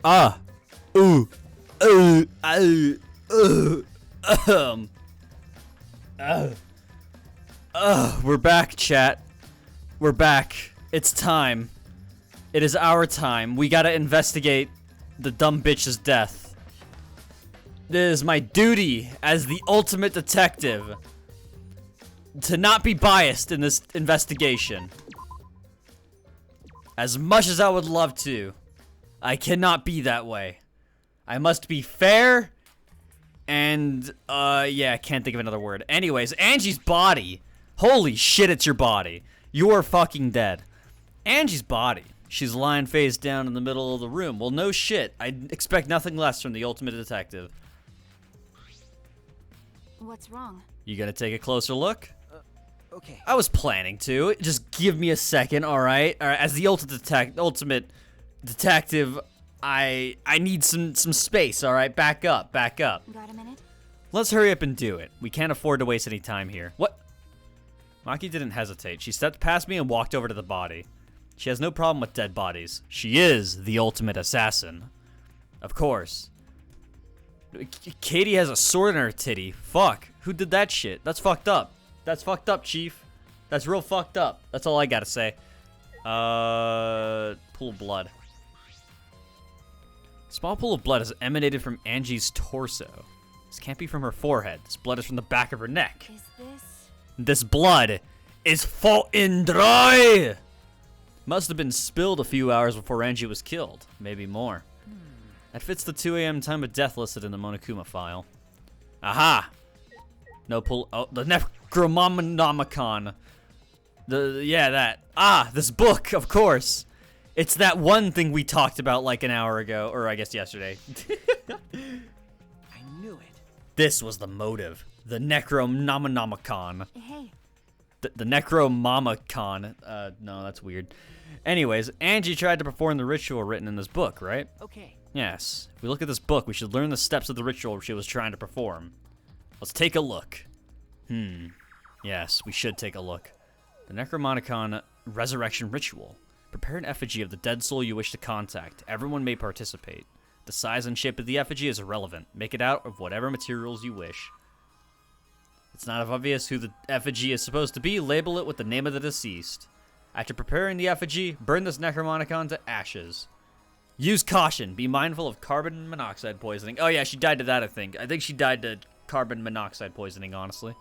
Ah. Ooh. We're back, chat. We're back. It's time. It is our time. We gotta investigate the dumb bitch's death. It is my duty as the ultimate detective to not be biased in this investigation. As much as I would love to, I cannot be that way. I must be fair and, yeah, I can't think of another word. Anyways, Angie's body. Holy shit, it's your body. You are fucking dead. Angie's body. She's lying face down in the middle of the room. Well, no shit. I'd expect nothing less from the ultimate detective. What's wrong? You gonna take a closer look? Okay. I was planning to. Just give me a second, alright? Alright, as the ultimate detective, I need some space, alright? Back up. Got a minute? Let's hurry up and do it. We can't afford to waste any time here. What? Maki didn't hesitate. She stepped past me and walked over to the body. She has no problem with dead bodies. She is the ultimate assassin. Of course. Katie has a sword in her titty. Fuck. Who did that shit? That's fucked up. That's fucked up, Chief. That's real fucked up. That's all I gotta say. Pool of blood. Small pool of blood has emanated from Angie's torso. This can't be from her forehead. This blood is from the back of her neck. Is this? This blood is fucking dry! Must have been spilled a few hours before Angie was killed. Maybe more. That fits the 2 a.m. time of death listed in the Monokuma file. Aha! No pull. Oh, the Necromonicon. Yeah, that. Ah, this book, of course. It's that one thing we talked about like an hour ago, or I guess yesterday. I knew it. This was the motive. The Necromonicon. Hey. The Necromonicon. No, that's weird. Anyways, Angie tried to perform the ritual written in this book, right? Okay. Yes. If we look at this book, we should learn the steps of the ritual she was trying to perform. Let's take a look. Yes, we should take a look. The Necromonicon Resurrection Ritual. Prepare an effigy of the dead soul you wish to contact. Everyone may participate. The size and shape of the effigy is irrelevant. Make it out of whatever materials you wish. It's not obvious who the effigy is supposed to be. Label it with the name of the deceased. After preparing the effigy, burn this Necromonicon to ashes. Use caution. Be mindful of carbon monoxide poisoning. Oh yeah, she died to that, I think. I think she died to carbon monoxide poisoning, honestly.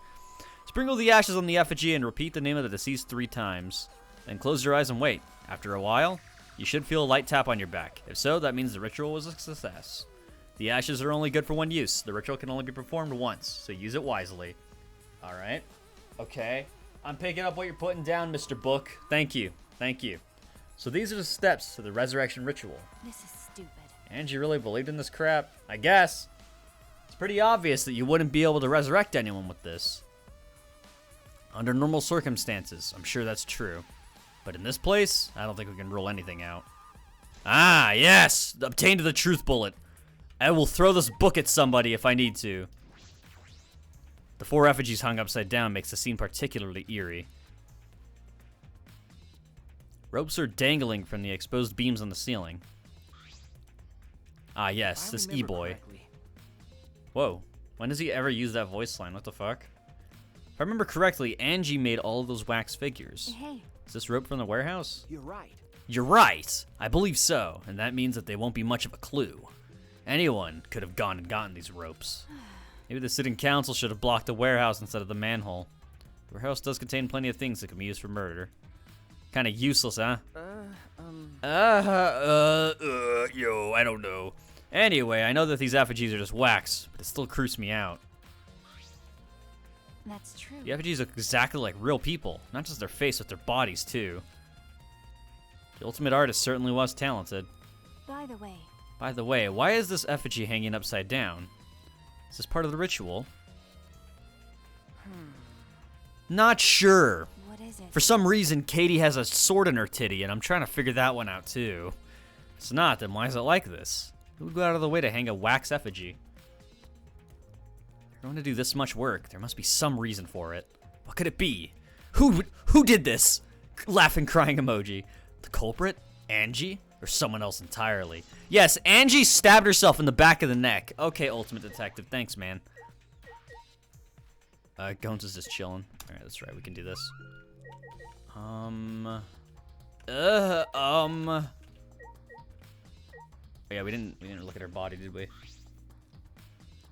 Sprinkle the ashes on the effigy and repeat the name of the deceased 3 times. Then close your eyes and wait. After a while, you should feel a light tap on your back. If so, that means the ritual was a success. The ashes are only good for one use. The ritual can only be performed once, so use it wisely. Alright. Okay. I'm picking up what you're putting down, Mr. Book. Thank you. Thank you. So these are the steps to the resurrection ritual. This is stupid. Angie really believed in this crap? I guess. It's pretty obvious that you wouldn't be able to resurrect anyone with this. Under normal circumstances, I'm sure that's true. But in this place, I don't think we can rule anything out. Ah, yes! Obtained the truth bullet. I will throw this book at somebody if I need to. The 4 effigies hung upside down makes the scene particularly eerie. Ropes are dangling from the exposed beams on the ceiling. Ah, yes, this E-boy. Whoa, when does he ever use that voice line? What the fuck? If I remember correctly, Angie made all of those wax figures. Hey. Is this rope from the warehouse? You're right. You're right! I believe so, and that means that they won't be much of a clue. Anyone could have gone and gotten these ropes. Maybe the sitting council should have blocked the warehouse instead of the manhole. The warehouse does contain plenty of things that can be used for murder. Kinda useless, huh? Yo, I don't know. Anyway, I know that these effigies are just wax, but it still creeps me out. That's true. The effigies look exactly like real people, not just their face, but their bodies, too. The ultimate artist certainly was talented. By the way, why is this effigy hanging upside down? Is this part of the ritual? Not sure. What is it? For some reason, Katie has a sword in her titty, and I'm trying to figure that one out, too. If it's not, then why is it like this? Who would go out of the way to hang a wax effigy? If you're going to do this much work, there must be some reason for it. What could it be? Who did this? Laughing, crying emoji. The culprit? Angie? or someone else entirely. Yes, Angie stabbed herself in the back of the neck. Okay, Ultimate Detective, thanks, man. Gones is just chilling. All right, that's right, we can do this. Yeah, we didn't look at her body, did we?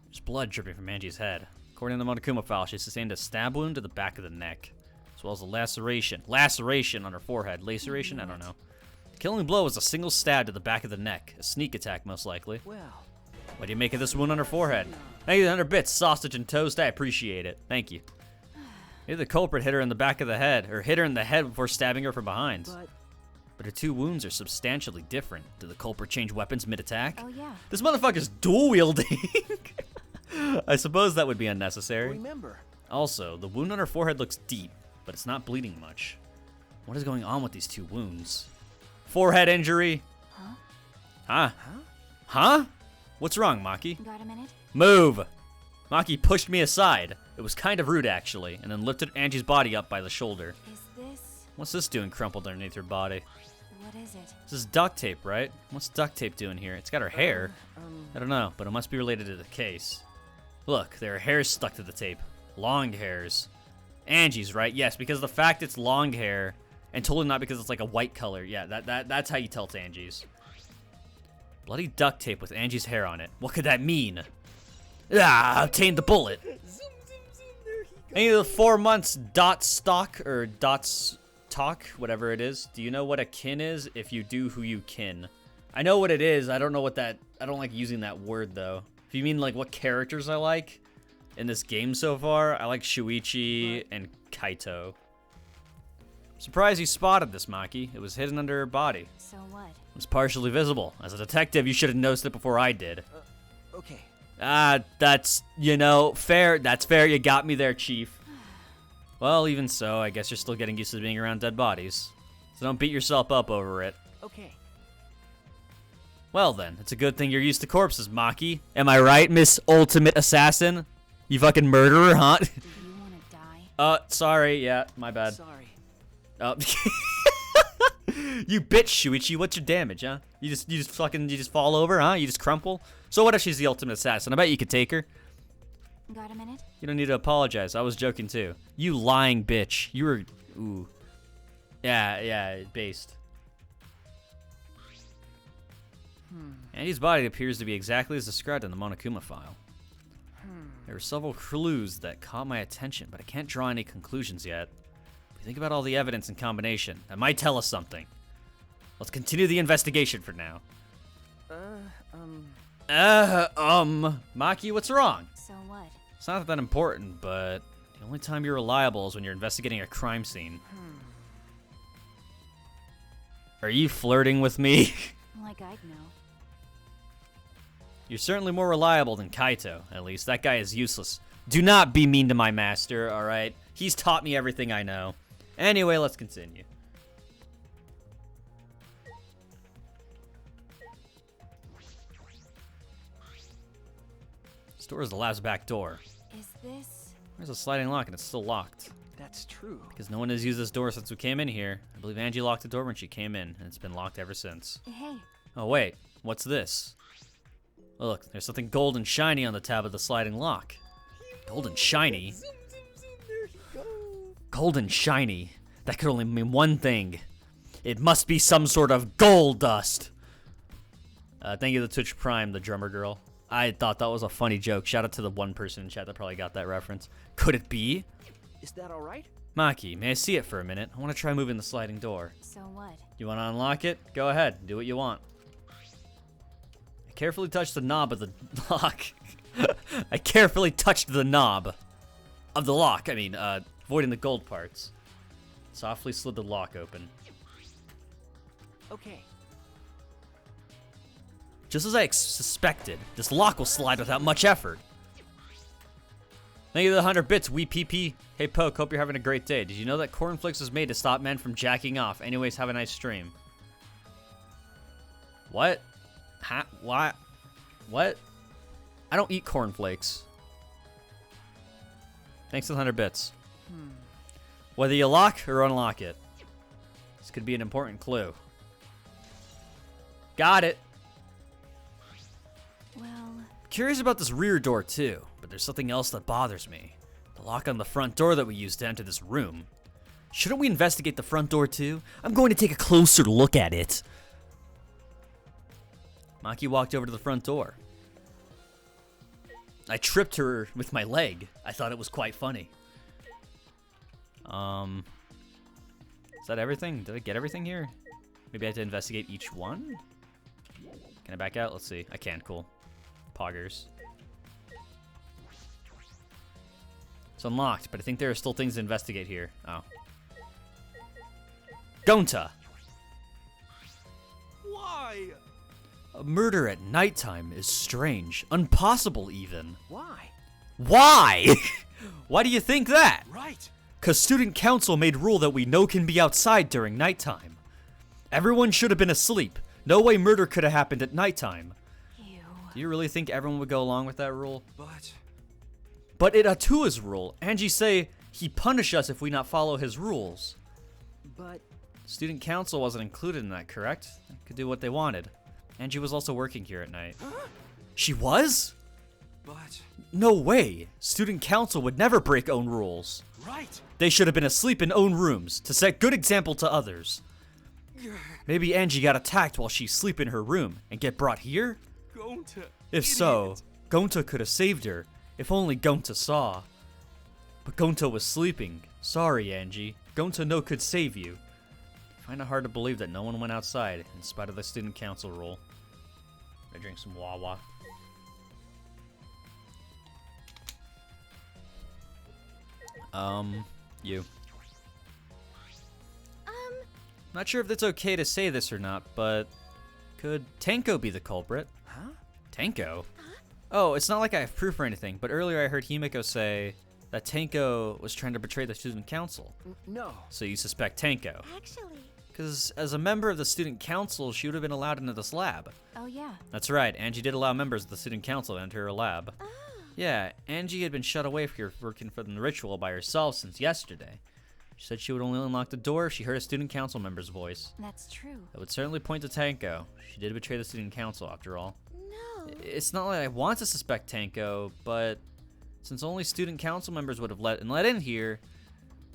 There's blood dripping from Angie's head. According to the Monokuma file, she sustained a stab wound to the back of the neck, as well as a laceration on her forehead. Laceration? I don't know. The killing blow was a single stab to the back of the neck, a sneak attack most likely. Well, What do you make of this wound on her forehead? Thank you, 100 bits, sausage and toast. I appreciate it. Thank you. Maybe the culprit hit her in the back of the head, or hit her in the head before stabbing her from behind. But her two wounds are substantially different. Did the culprit change weapons mid-attack? Oh, yeah. This motherfucker's dual-wielding. I suppose that would be unnecessary. remember. Also, the wound on her forehead looks deep, but it's not bleeding much. What is going on with these two wounds? Forehead injury. Huh? Huh? What's wrong, Maki? Got a minute? Move! Maki pushed me aside. It was kind of rude, actually, and then lifted Angie's body up by the shoulder. Is this... What's this doing crumpled underneath her body? What is it? This is duct tape, right? What's duct tape doing here? It's got her hair. I don't know, but it must be related to the case. Look, there are hairs stuck to the tape. Long hairs. Angie's, right? Yes, because of the fact it's long hair, and totally not because it's like a white color. Yeah, that's how you tell it's Angie's. Bloody duct tape with Angie's hair on it. What could that mean? Ah, obtained the bullet. Any of the 4 months dot stock or dots talk, whatever it is. Do you know what a kin is? If you do, who you kin. I know what it is. I don't know what that. I don't like using that word though. If you mean like what characters I like in this game so far, I like Shuichi and Kaito. Surprised you spotted this, Maki. It was hidden under her body. So what? It was partially visible. As a detective, you should have noticed it before I did. Okay. That's, you know, fair. That's fair. You got me there, Chief. Well, even so, I guess you're still getting used to being around dead bodies. So don't beat yourself up over it. Okay. Well then, it's a good thing you're used to corpses, Maki. Am I right, Miss Ultimate Assassin? You fucking murderer, huh? Do you want to die? Sorry. Yeah, my bad. Sorry. Oh. You bitch, Shuichi. What's your damage, huh? You just fall over, huh? You just crumple? So what if she's the ultimate assassin? I bet you could take her. Got a minute? You don't need to apologize. I was joking too. You lying bitch. You were, ooh. Yeah, based. Andy's body appears to be exactly as described in the Monokuma file. There are several clues that caught my attention, but I can't draw any conclusions yet. If you think about all the evidence in combination, that might tell us something. Let's continue the investigation for now. Maki, what's wrong? So what? It's not that important, but the only time you're reliable is when you're investigating a crime scene. Are you flirting with me? Like I'd know. You're certainly more reliable than Kaito, at least. That guy is useless. Do not be mean to my master, alright? He's taught me everything I know. Anyway, let's continue. This door is the lab's back door. Is this... There's a sliding lock and it's still locked. That's true. Because no one has used this door since we came in here. I believe Angie locked the door when she came in, and it's been locked ever since. Hey. Oh wait, what's this? Oh, look, there's something gold and shiny on the tab of the sliding lock. Gold and shiny? Gold and shiny? That could only mean one thing. It must be some sort of gold dust. Thank you to Twitch Prime, the drummer girl. I thought that was a funny joke. Shout out to the one person in chat that probably got that reference. Could it be? Is that all right? Maki, may I see it for a minute? I want to try moving the sliding door. So what? You want to unlock it? Go ahead. Do what you want. I carefully touched the knob of the lock. I carefully touched the knob of the lock. I mean, avoiding the gold parts. Softly slid the lock open. Okay. Just as I suspected, this lock will slide without much effort. Thank you to the 100 bits, wee PP. Hey Poke, hope you're having a great day. Did you know that cornflakes was made to stop men from jacking off? Anyways, have a nice stream. What? What? What? I don't eat cornflakes. Thanks to the 100 bits. Whether you lock or unlock it, this could be an important clue. Got it. Well, Curious about this rear door too, but there's something else that bothers me. The lock on the front door that we used to enter this room. Shouldn't we investigate the front door too? I'm going to take a closer look at it. Maki walked over to the front door. I tripped her with my leg. I thought it was quite funny. Is that everything? Did I get everything here? Maybe I have to investigate each one? Can I back out? Let's see. I can, cool. Poggers. It's unlocked, but I think there are still things to investigate here. Oh. Gonta! Why? A murder at nighttime is strange. Impossible, even. Why? Why? Why do you think that? Right. 'Cause student council made rule that we know can be outside during nighttime. Everyone should have been asleep. No way murder could have happened at nighttime. ew. Do you really think everyone would go along with that rule? But But it Atua's rule. Angie say he punish us if we not follow his rules. but Student council wasn't included in that, correct? They could do what they wanted. Angie was also working here at night. She was? but No way. Student council would never break own rules. right. They should have been asleep in own rooms to set good example to others. Maybe Angie got attacked while she sleep in her room and get brought here? Gonta. If so, Gonta could have saved her, if only Gonta saw. But Gonta was sleeping. Sorry, Angie. Gonta no could save you. Find it hard to believe that no one went outside, in spite of the student council rule. I drink some Wawa. You. Not sure if it's okay to say this or not, but could Tenko be the culprit? Huh? Tenko? Oh, it's not like I have proof or anything, but earlier I heard Himiko say that Tenko was trying to betray the student council. No. So you suspect Tenko. Actually. Because as a member of the student council, she would have been allowed into this lab. Oh, yeah. That's right, Angie did allow members of the student council to enter her lab. Ah. Yeah, Angie had been shut away from working for the ritual by herself since yesterday. She said she would only unlock the door if she heard a student council member's voice. That's true. That would certainly point to Tenko. She did betray the student council, after all. No. It's not like I want to suspect Tenko, but since only student council members would have let in here,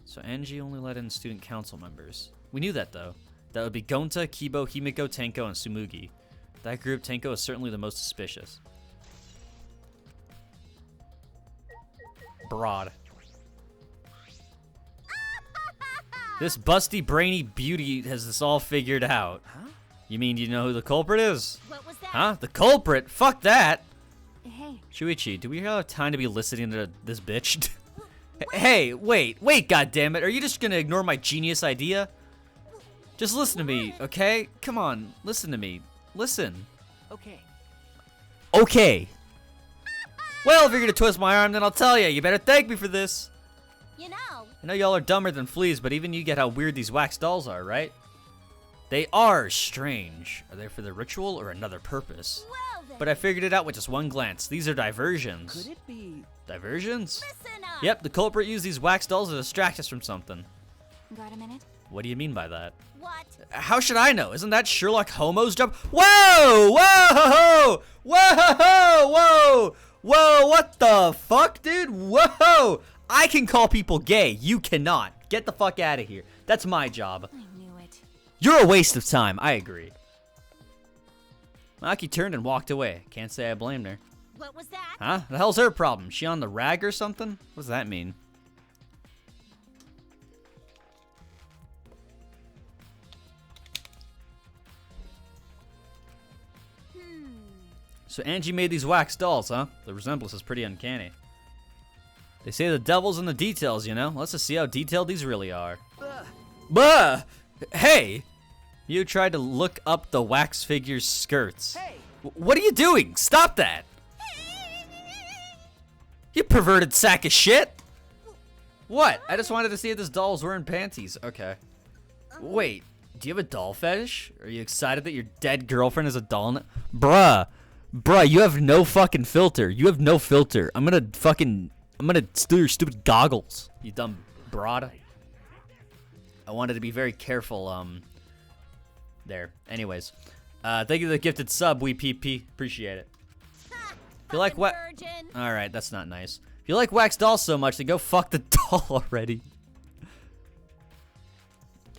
so Angie only let in student council members. We knew that, though. That would be Gonta, Kibo, Himiko, Tenko, and Tsumugi. That group, Tenko is certainly the most suspicious. Broad. This busty, brainy beauty has this all figured out. Huh? You mean you know who the culprit is? What was that? Huh? The culprit? Fuck that! Hey. Shuichi, do we have time to be listening to this bitch? Hey, wait, goddammit. Are you just gonna ignore my genius idea? Just listen to me, okay? Come on, listen to me. Listen. Okay. Okay. Well, if you're gonna twist my arm, then I'll tell you. You better thank me for this. You know. I know y'all are dumber than fleas, but even you get how weird these wax dolls are, right? They are strange. Are they for the ritual or another purpose? Well then. But I figured it out with just one glance. These are diversions. Could it be? Diversions? Listen up. Yep, the culprit used these wax dolls to distract us from something. Got a minute? What do you mean by that? What? How should I know? Isn't that Sherlock Holmes' job? Whoa! Whoa! Whoa! Whoa! Whoa! What the fuck, dude? Whoa! I can call people gay. You cannot. Get the fuck out of here. That's my job. I knew it. You're a waste of time. I agree. Maki turned and walked away. Can't say I blamed her. What was that? Huh? The hell's her problem? She on the rag or something? What does that mean? So Angie made these wax dolls, huh? The resemblance is pretty uncanny. They say the devil's in the details, you know? Let's just see how detailed these really are. Bah! Hey! You tried to look up the wax figure's skirts. Hey! What are you doing? Stop that! You perverted sack of shit! What? I just wanted to see if this doll was wearing panties. Okay. Wait, do you have a doll fetish? Are you excited that your dead girlfriend is a doll? Bruh, you have no fucking filter. You have no filter. I'm gonna steal your stupid goggles, you dumb broad. I wanted to be very careful, there. Anyways, Thank you for the gifted sub, wee PP. Appreciate it. If you like what? Virgin. All right, that's not nice. If you like wax dolls so much, then go fuck the doll already.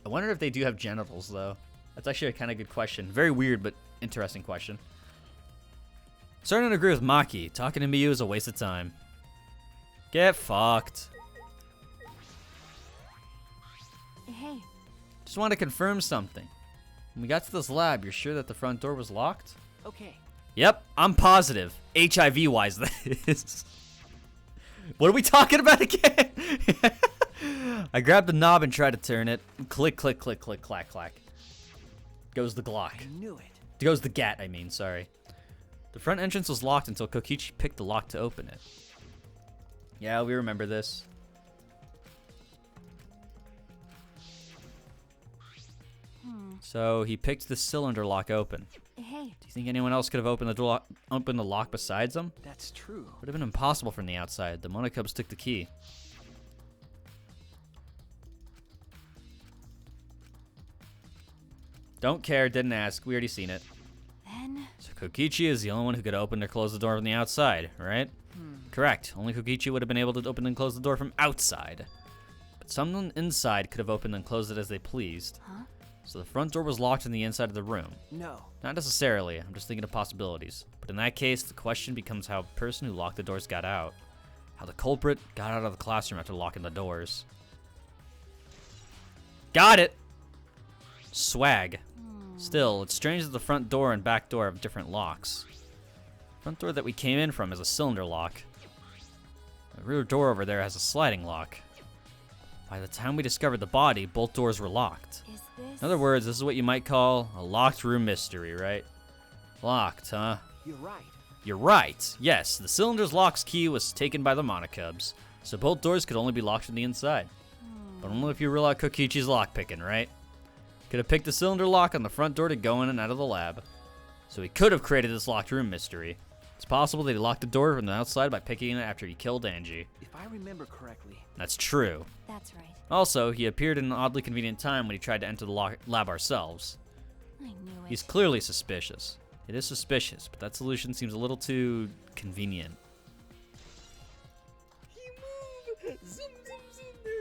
I wonder if they do have genitals, though. That's actually a kind of good question. Very weird, but interesting question. Starting to agree with Maki. Talking to Miyu is a waste of time. Get fucked. Hey, Just want to confirm something. When we got to this lab, you're sure that the front door was locked? Okay. Yep, I'm positive. HIV-wise, that is. What are we talking about again? I grabbed the knob and tried to turn it. Click, click, click, click, clack, clack. Goes the Glock. I knew it. Goes the gat, I mean, sorry. The front entrance was locked until Kokichi picked the lock to open it. Yeah, we remember this. So he picked the cylinder lock open. hey. Do you think anyone else could have opened the lock besides him? That's true. Would have been impossible from the outside. The Monokubs took the key. Don't care, didn't ask. We already seen it. Then So Kokichi is the only one who could open or close the door from the outside, right? Correct. Only Kokichi would have been able to open and close the door from outside. But someone inside could have opened and closed it as they pleased. Huh? So the front door was locked on the inside of the room. No. Not necessarily. I'm just thinking of possibilities. But in that case, the question becomes how the person who locked the doors got out. How the culprit got out of the classroom after locking the doors. Got it! Swag. Still, it's strange that the front door and back door have different locks. Front door that we came in from is a cylinder lock. The rear door over there has a sliding lock. By the time we discovered the body, both doors were locked. is this? In other words, this is what you might call a locked room mystery, right? Locked, huh? You're right. You're right. Yes, the cylinder's lock's key was taken by the Monokubs, so both doors could only be locked from the inside. But only if you rule out Kokichi's lockpicking, right? Could have picked the cylinder lock on the front door to go in and out of the lab. So he could have created this locked room mystery. It's possible that he locked the door from the outside by picking it after he killed Angie. If I remember correctly. That's true. That's right. Also, he appeared in an oddly convenient time when he tried to enter the lab ourselves. I knew it. He's clearly suspicious. It is suspicious, but that solution seems a little too convenient.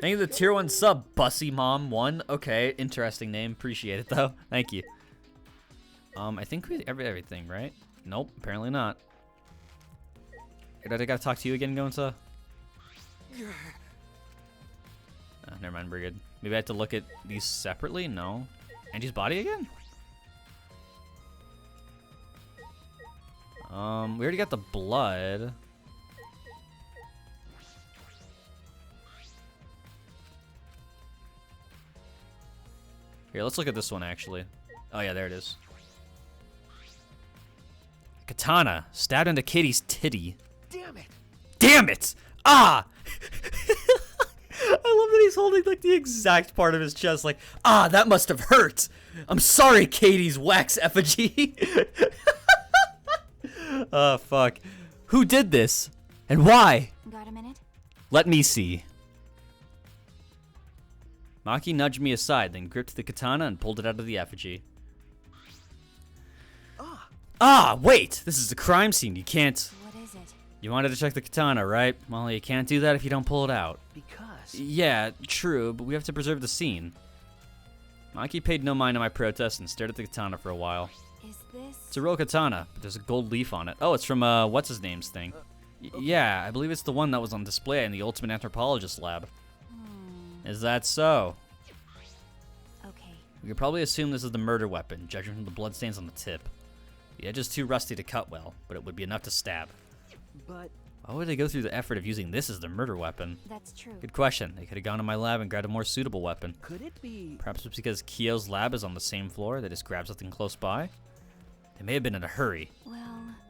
Thank you for the tier 1 sub, Bussy Mom 1. Okay, interesting name. Appreciate it, though. Thank you. I think we have everything, right? Nope, apparently not. Did I gotta talk to you again, Gonza? Never mind, we're good. Maybe I have to look at these separately? No. Angie's body again? We already got the blood. Here, let's look at this one, actually. Oh, yeah, there it is. Katana, stabbed into Katie's titty. Damn it! Damn it! Ah! I love that he's holding, like, the exact part of his chest, like, ah, that must have hurt! I'm sorry, Katie's wax effigy! Oh, fuck. Who did this? And why? Got a minute? Let me see. Maki nudged me aside, then gripped the katana and pulled it out of the effigy. Ah, wait! This is a crime scene. You can't... What is it? You wanted to check the katana, right? Well, you can't do that if you don't pull it out. Because. Yeah, true, but we have to preserve the scene. Maki paid no mind to my protest and stared at the katana for a while. Is this? It's a real katana, but there's a gold leaf on it. Oh, it's from, what's-his-name's thing. Yeah, I believe it's the one that was on display in the Ultimate Anthropologist lab. Is that so? Okay. We could probably assume this is the murder weapon, judging from the bloodstains on the tip. The edge is too rusty to cut well, but it would be enough to stab. But. Why would they go through the effort of using this as their murder weapon? That's true. Good question. They could have gone to my lab and grabbed a more suitable weapon. Could it be. Perhaps it's because Kyo's lab is on the same floor. They just grabbed something close by. They may have been in a hurry. Well,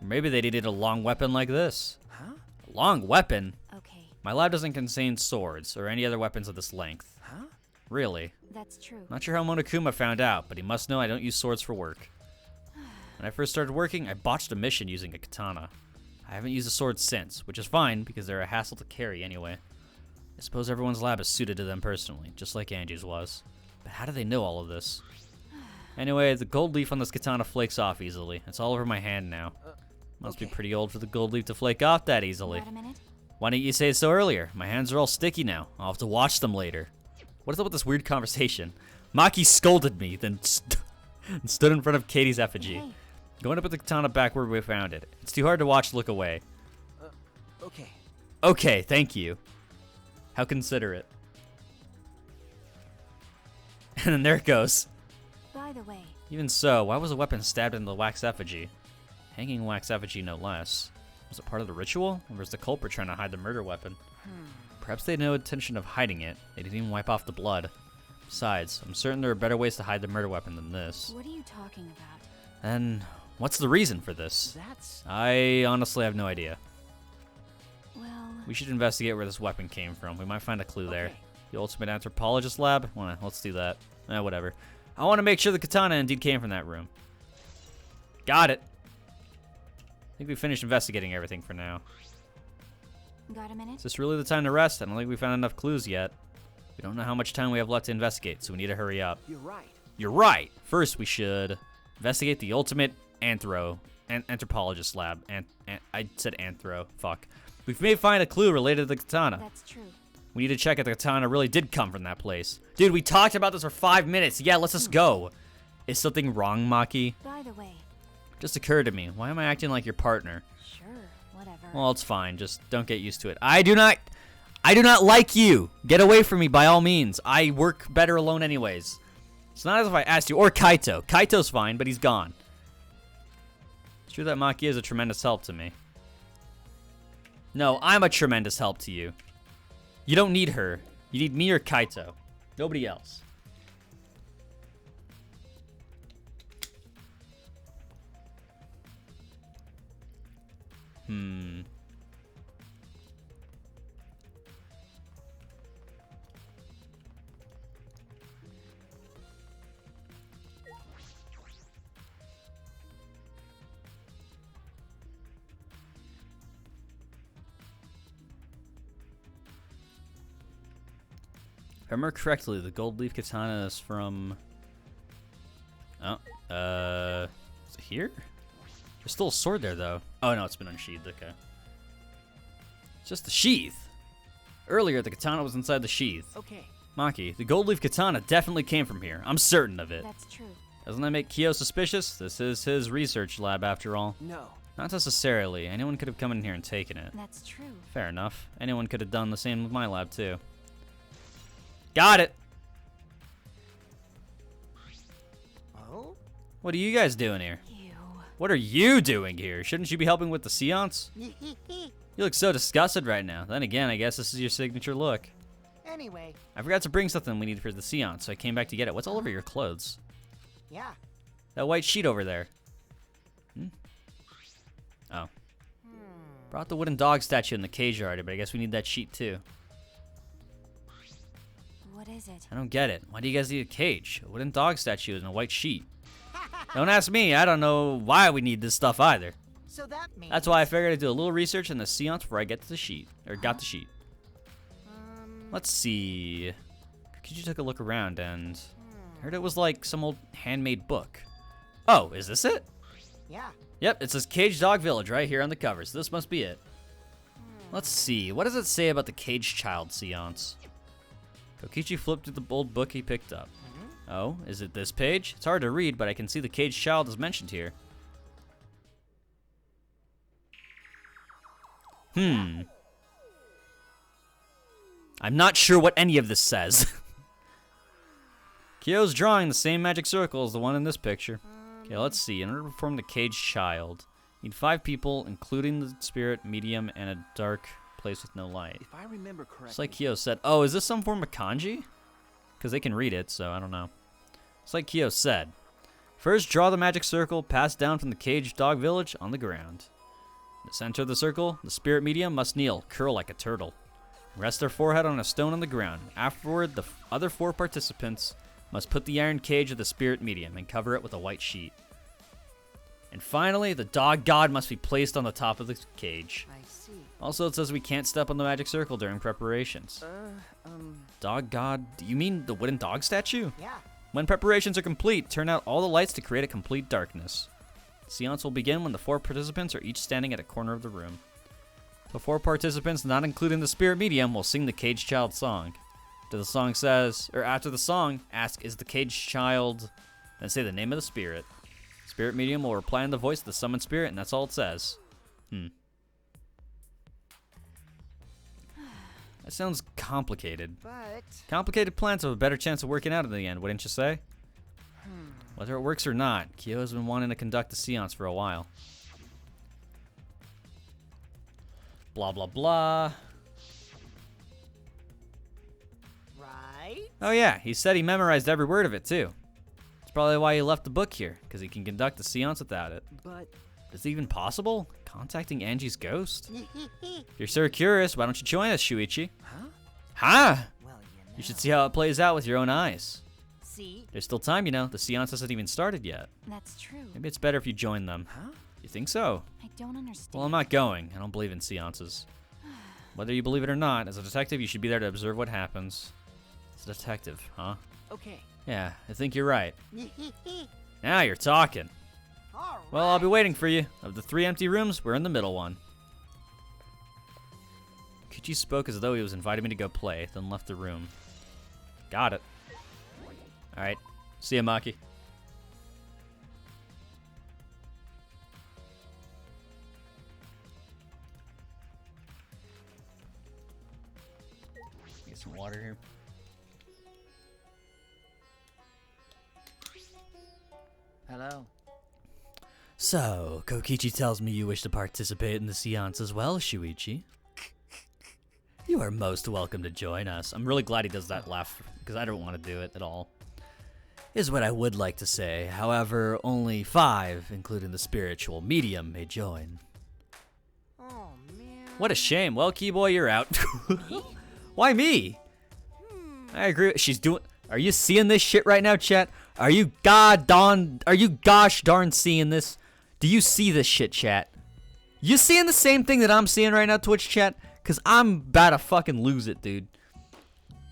Or maybe they needed a long weapon like this. Huh? A long weapon? okay. My lab doesn't contain swords or any other weapons of this length. Huh? Really? That's true. Not sure how Monokuma found out, but he must know I don't use swords for work. When I first started working, I botched a mission using a katana. I haven't used a sword since, which is fine because they're a hassle to carry anyway. I suppose everyone's lab is suited to them personally, just like Angie's was. But how do they know all of this? Anyway, the gold leaf on this katana flakes off easily. It's all over my hand now. Must be Okay. pretty old for the gold leaf to flake off that easily. Got a minute? Why didn't you say so earlier? My hands are all sticky now. I'll have to wash them later. What is up with this weird conversation? Maki scolded me, then stood in front of Katie's effigy. Hey, Going to put the katana back where we found it. It's too hard to watch look away. Okay. Okay, thank you. How considerate. And then there it goes. by the way, Even so, why was a weapon stabbed in the wax effigy? Hanging wax effigy, no less. Was it part of the ritual? Or was the culprit trying to hide the murder weapon? Perhaps they had no intention of hiding it. They didn't even wipe off the blood. Besides, I'm certain there are better ways to hide the murder weapon than this. what are you talking about? And what's the reason for this? That's... I honestly have no idea. Well, We should investigate where this weapon came from. We might find a clue there. Okay. The ultimate anthropologist lab? Let's do that. Whatever. I want to make sure the katana indeed came from that room. Got it. I think we finished investigating everything for now. got a minute? Is this really the time to rest? I don't think we found enough clues yet. We don't know how much time we have left to investigate, so we need to hurry up. You're right. You're right. First, we should investigate the ultimate anthropologist lab. I said anthro. Fuck. We may find a clue related to the katana. That's true. We need to check if the katana really did come from that place. Dude, we talked about this for 5 minutes. Yeah, let's just go. Is something wrong, Maki? By the way, Just occurred to me. Why am I acting like your partner? sure, whatever. Well, it's fine. Just don't get used to it. I do not like you. Get away from me by all means. I work better alone anyways. It's not as if I asked you. Or Kaito. Kaito's fine, but he's gone. It's true that Maki is a tremendous help to me. No, I'm a tremendous help to you. You don't need her. You need me or Kaito. Nobody else. If I remember correctly, the gold leaf katana is from... is it here? There's still a sword there, though. Oh, no, it's been unsheathed. Okay. It's just the sheath. Earlier, the katana was inside the sheath. Okay. Maki, the gold leaf katana definitely came from here. I'm certain of it. That's true. Doesn't that make Kyo suspicious? This is his research lab, after all. No. Not necessarily. Anyone could have come in here and taken it. That's true. Fair enough. Anyone could have done the same with my lab, too. Got it! Oh? What are you guys doing here? Ew. What are you doing here? Shouldn't you be helping with the seance? You look so disgusted right now. Then again, I guess this is your signature look. Anyway, I forgot to bring something we needed for the seance, so I came back to get it. What's all over your clothes? yeah. That white sheet over there. Oh. Brought the wooden dog statue in the cage already, but I guess we need that sheet too. What is it? I don't get it. Why do you guys need a cage? A wooden dog statue and a white sheet. Don't ask me. I don't know why we need this stuff either. So that means... That's why I figured I'd do a little research in the seance before I get to the sheet. Or got the sheet. Let's see. Could you take a look around and... I heard it was like some old handmade book. Oh, is this it? Yeah. Yep, it says Caged Dog Village right here on the cover, so this must be it. Let's see. What does it say about the Caged Child seance? Kokichi flipped through the old book he picked up. Oh, is it this page? It's hard to read, but I can see the Caged Child is mentioned here. I'm not sure what any of this says. Kyo's drawing the same magic circle as the one in this picture. Okay, let's see. In order to perform the Caged Child, you need 5 people, including the spirit, medium, and a dark place with no light. If I remember correctly... It's like Kyo said. Oh, is this some form of kanji? Because they can read it, so I don't know. It's like Kyo said. First, draw the magic circle passed down from the Caged Dog Village on the ground. In the center of the circle, the spirit medium must kneel, curl like a turtle. Rest their forehead on a stone on the ground. Afterward, the other 4 participants must put the iron cage of the spirit medium and cover it with a white sheet. And finally, the dog god must be placed on the top of the cage. I see. Also, it says we can't step on the magic circle during preparations. Dog god? Do you mean the wooden dog statue? Yeah. When preparations are complete, turn out all the lights to create a complete darkness. The seance will begin when the 4 participants are each standing at a corner of the room. The 4 participants, not including the spirit medium, will sing the caged child song. After the song says, or after the song, ask, is the caged child, then say the name of the spirit. Spirit medium will reply in the voice of the summoned spirit, and that's all it says. That sounds complicated. But Complicated plans have a better chance of working out in the end, wouldn't you say? Whether it works or not, Kyo has been wanting to conduct a seance for a while. Blah, blah, blah. right? Oh yeah, he said he memorized every word of it too. That's probably why he left the book here, because he can conduct a seance without it. But Is it even possible? Contacting Angie's ghost? If you're so curious, why don't you join us, Shuichi? huh? Huh? Well, You should see how it plays out with your own eyes. See? There's still time, you know. The seance hasn't even started yet. That's true. Maybe it's better if you join them. Huh? You think so? I don't understand. Well, I'm not going. I don't believe in seances. Whether you believe it or not, as a detective, you should be there to observe what happens. As a detective, huh? Okay. Yeah, I think you're right. Now you're talking. All Well, I'll be waiting for you. Of the 3 empty rooms, we're in the middle one. Kichi spoke as though he was inviting me to go play, then left the room. Got it. Alright. See ya, Maki. Get some water here. Hello. So, Kokichi tells me you wish to participate in the seance as well, Shuichi. You are most welcome to join us. I'm really glad he does that laugh, because I don't want to do it at all. Is what I would like to say. However, only 5, including the spiritual medium, may join. Oh man. What a shame. Well, Keyboy, you're out. Why me? I agree. She's doing... Are you seeing this shit right now, chat? Are you gosh darn seeing this? Do you see this shit, chat? You seeing the same thing that I'm seeing right now, Twitch chat? Because I'm about to fucking lose it, dude.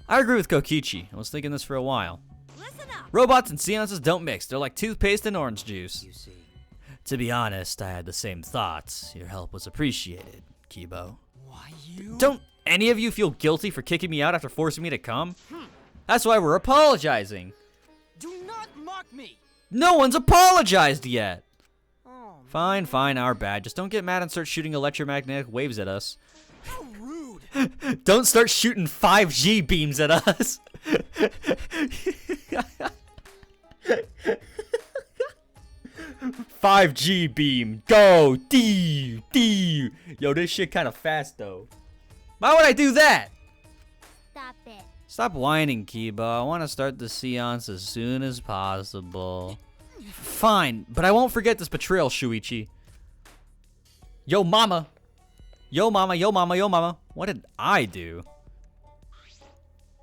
I agree with Kokichi. I was thinking this for a while. Listen up. Robots and seances don't mix. They're like toothpaste and orange juice. You see. To be honest, I had the same thoughts. Your help was appreciated, Kibo. Why you? Don't any of you feel guilty for kicking me out after forcing me to come? That's why we're apologizing. Do not mock me. No one's apologized yet. Oh, Fine, fine, our bad. Just don't get mad and start shooting electromagnetic waves at us. how rude. Don't start shooting 5G beams at us. 5G beam, go, D. Yo, this shit kind of fast though. Why would I do that? Stop it. Stop whining, Kiba. I want to start the seance as soon as possible. Fine, but I won't forget this betrayal, Shuichi. Yo, mama. Yo, mama, yo, mama, yo, mama. What did I do?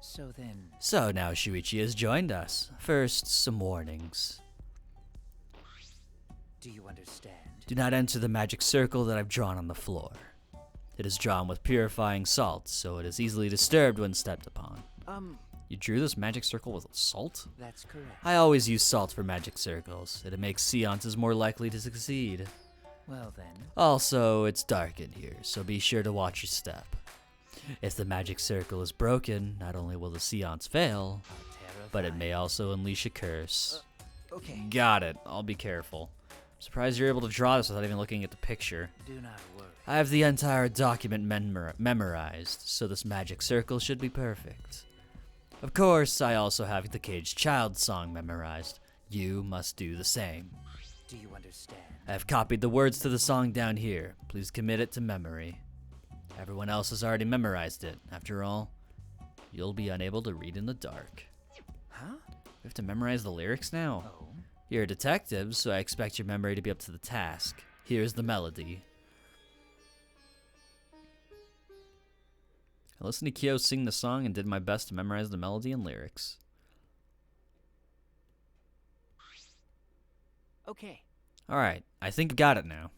So then, So now Shuichi has joined us. First, some warnings. do you understand? Do not enter the magic circle that I've drawn on the floor. It is drawn with purifying salt, so it is easily disturbed when stepped upon. You drew this magic circle with salt? That's correct. I always use salt for magic circles. It makes seances more likely to succeed. Well then. Also, it's dark in here, so be sure to watch your step. If the magic circle is broken, not only will the seance fail, but it may also unleash a curse. Okay. Got it. I'll be careful. I'm surprised you're able to draw this without even looking at the picture. Do not worry. I have the entire document memorized, so this magic circle should be perfect. Of course, I also have the caged child song memorized. You must do the same. Do you understand? I have copied the words to the song down here. Please commit it to memory. Everyone else has already memorized it. After all, you'll be unable to read in the dark. Huh? We have to memorize the lyrics now? Oh. You're a detective, so I expect your memory to be up to the task. Here's the melody. I listened to Kyo sing the song and did my best to memorize the melody and lyrics. Okay. Alright, I think I got it now.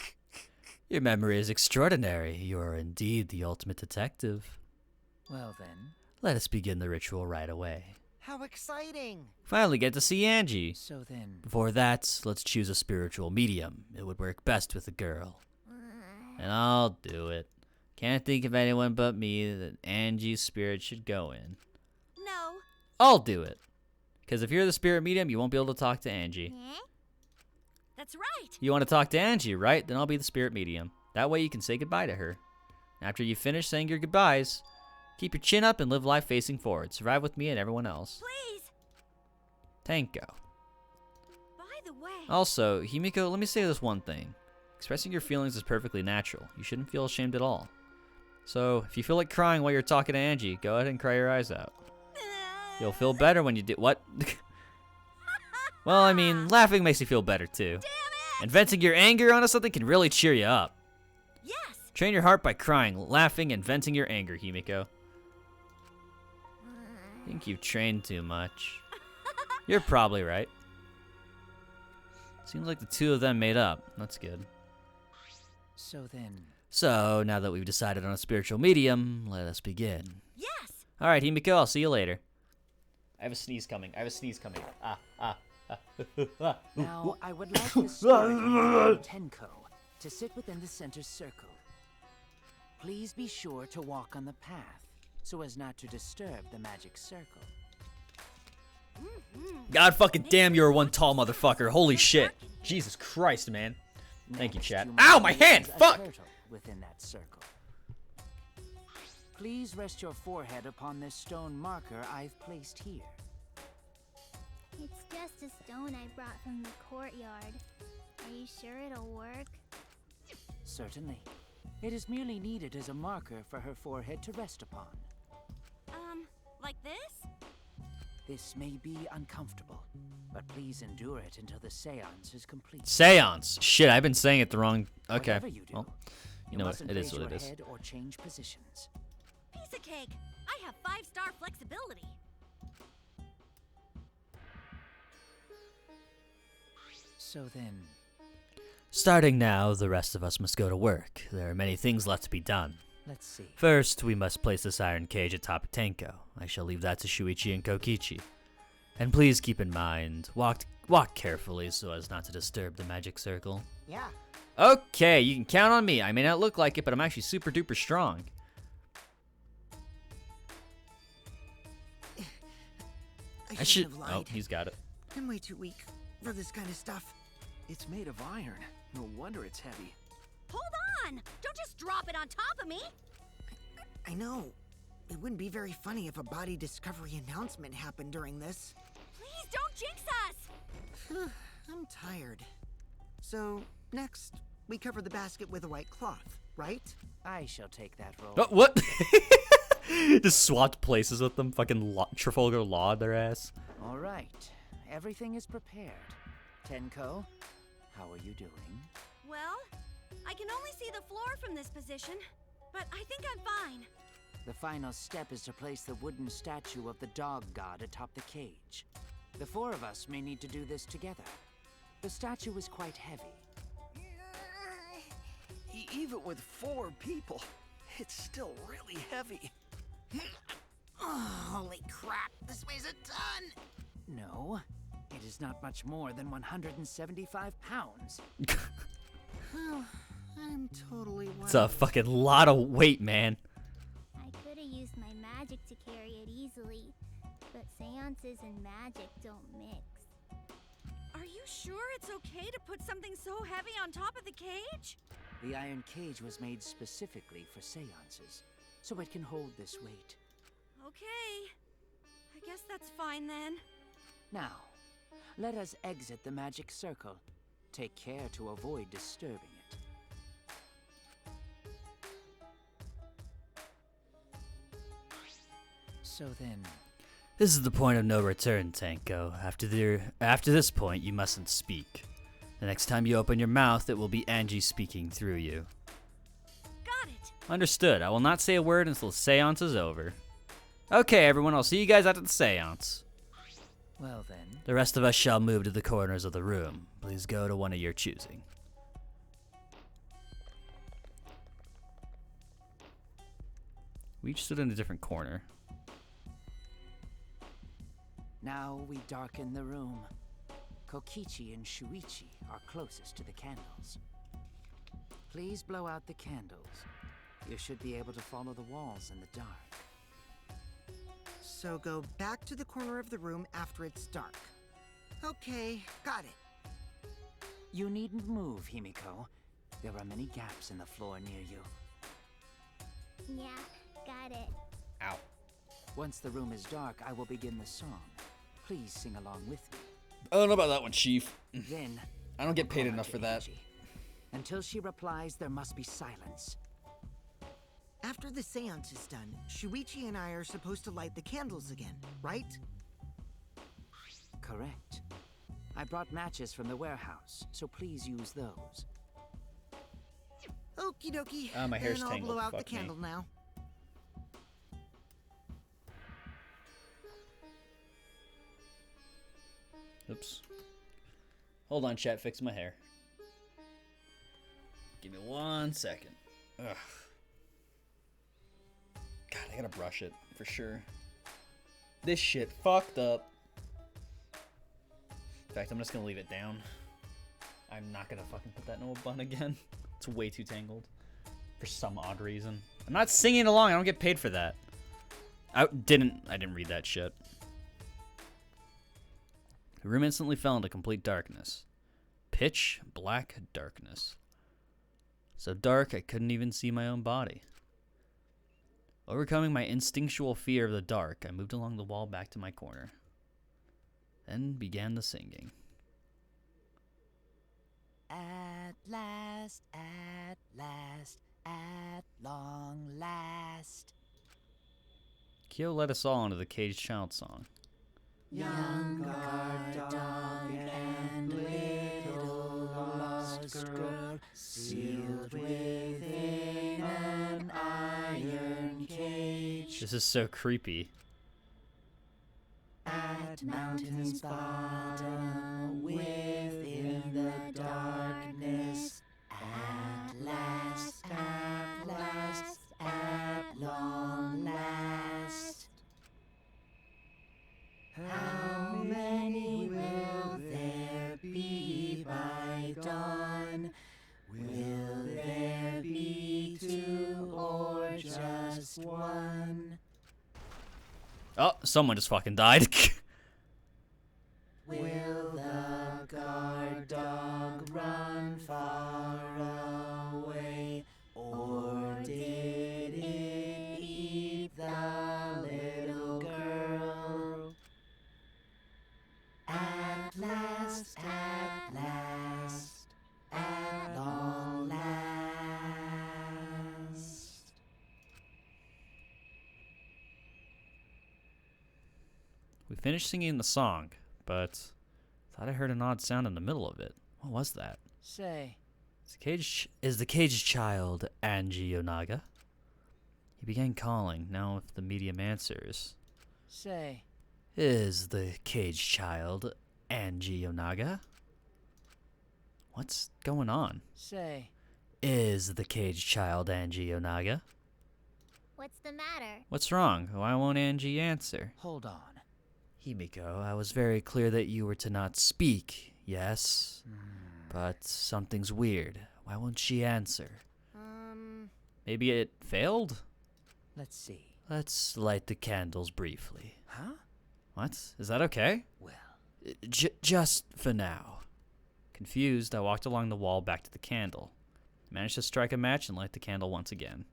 Your memory is extraordinary. You are indeed the ultimate detective. Well then. Let us begin the ritual right away. How exciting! Finally get to see Angie. So then, Before that, let's choose a spiritual medium. It would work best with a girl. And I'll do it. Can't think of anyone but me that Angie's spirit should go in. No. I'll do it. Because if you're the spirit medium, you won't be able to talk to Angie. Eh? That's right. You want to talk to Angie, right? Then I'll be the spirit medium. That way you can say goodbye to her. After you finish saying your goodbyes, keep your chin up and live life facing forward. Survive with me and everyone else. Please. Tanko. By the way. Also, Himiko, let me say this one thing. Expressing your feelings is perfectly natural. You shouldn't feel ashamed at all. So, if you feel like crying while you're talking to Angie, go ahead and cry your eyes out. You'll feel better when you do— what? Well, I mean, laughing makes you feel better too. Damn it! And venting your anger onto something can really cheer you up. Yes. Train your heart by crying, laughing, and venting your anger, Himiko. I think you've trained too much. You're probably right. Seems like the two of them made up. That's good. so then, So, now that we've decided on a spiritual medium, let us begin. Yes. Alright, Himiko, I'll see you later. I have a sneeze coming. now I would like the spirit Tenko to sit within the center circle. Please be sure to walk on the path so as not to disturb the magic circle. God fucking damn, you're one tall motherfucker. Holy shit. Jesus Christ, man. Thank you, Next, chat. you Ow, must my place hand! a Fuck! turtle within that circle. Please rest your forehead upon this stone marker I've placed here. It's just a stone I brought from the courtyard. Are you sure it'll work? Certainly. It is merely needed as a marker for her forehead to rest upon. Like this? This may be uncomfortable, but please endure it until the seance is complete. Seance. Shit, I've been saying it the wrong— okay. Whatever you do, Well, you know what? mustn't It is raise what your it is. head or change positions. Piece of cake. I have 5-star flexibility. So then, Starting now, the rest of us must go to work. There are many things left to be done. let's see. First, we must place this iron cage atop Tenko. I shall leave that to Shuichi and Kokichi. And please keep in mind, walk carefully so as not to disturb the magic circle. Yeah. Okay, you can count on me. I may not look like it, but I'm actually super duper strong. I should have Oh, lied. he's got it. I'm way too weak for this kind of stuff. It's made of iron. No wonder it's heavy. Hold on! Don't just drop it on top of me! I know. It wouldn't be very funny if a body discovery announcement happened during this. Please don't jinx us! I'm tired. So, next, we cover the basket with a white cloth, right? I shall take that role. Oh, what? Just swapped places with them. Fucking Trafalgar Law their ass. All right. Everything is prepared. Tenko, how are you doing? Well, I can only see the floor from this position, but I think I'm fine. The final step is to place the wooden statue of the dog god atop the cage. The four of us may need to do this together. The statue is quite heavy. Even with 4 people, it's still really heavy. Oh, holy crap, this weighs a ton! No, it is not much more than 175 pounds. I'm totally It's a fucking lot of weight, man. I could have used my magic to carry it easily, but seances and magic don't mix. Are you sure it's okay to put something so heavy on top of the cage? The iron cage was made specifically for seances, so it can hold this weight. Okay. I guess that's fine then. Now, let us exit the magic circle. Take care to avoid disturbing it. So then, This is the point of no return, Tenko. After this point, you mustn't speak. The next time you open your mouth, it will be Angie speaking through you. Got it. Understood. I will not say a word until the seance is over. Okay, everyone, I'll see you guys after the seance. well then, The rest of us shall move to the corners of the room. Please go to one of your choosing. We each stood in a different corner. Now we darken the room. Kokichi and Shuichi are closest to the candles. Please blow out the candles. You should be able to follow the walls in the dark. So go back to the corner of the room after it's dark. Okay, got it. You needn't move, Himiko. There are many gaps in the floor near you. Yeah, got it. Ow. Once the room is dark, I will begin the song. Please sing along with me. I don't know about that one, Chief. Then I don't get paid call enough out for to that. Angie. Until she replies, there must be silence. After the seance is done, Shuichi and I are supposed to light the candles again, right? Correct. I brought matches from the warehouse, so please use those. Okie dokie. My hair's then I'll tangled. blow out the Fuck me. candle now. Oops. Hold on, chat. Fix my hair. Give me 1 second. Ugh. God, I gotta brush it for sure. This shit fucked up. In fact, I'm just gonna leave it down. I'm not gonna fucking put that in a bun again. It's way too tangled. For some odd reason. I'm not singing along. I don't get paid for that. I didn't read that shit. The room instantly fell into complete darkness. Pitch black darkness. So dark I couldn't even see my own body. Overcoming my instinctual fear of the dark, I moved along the wall back to my corner. Then began the singing. At last, at long last. Kyo led us all into the Caged Child song. Young guard dog and little lost girl, sealed within an iron cage. This is so creepy. At mountain's bottom, within the darkness. At last, at long last. How many will there be by dawn? Will there be two or just one? Oh, someone just fucking died. Will the guard dog run far away, or did it eat the little girl? At last, at long last. We finished singing the song, but thought I heard an odd sound in the middle of it. What was that? Say, Is the caged child Angie Yonaga? He began calling. Now if the medium answers. say. Is the caged child Angie Yonaga? What's going on? Say, Is the caged child Angie Yonaga? What's the matter? What's wrong? Why won't Angie answer? hold on. Himiko, I was very clear that you were to not speak, yes? But something's weird. Why won't she answer? Maybe it failed? Let's see. Let's light the candles briefly. Huh? What? Is that okay? Well, Just for now. Confused, I walked along the wall back to the candle. Managed to strike a match and light the candle once again.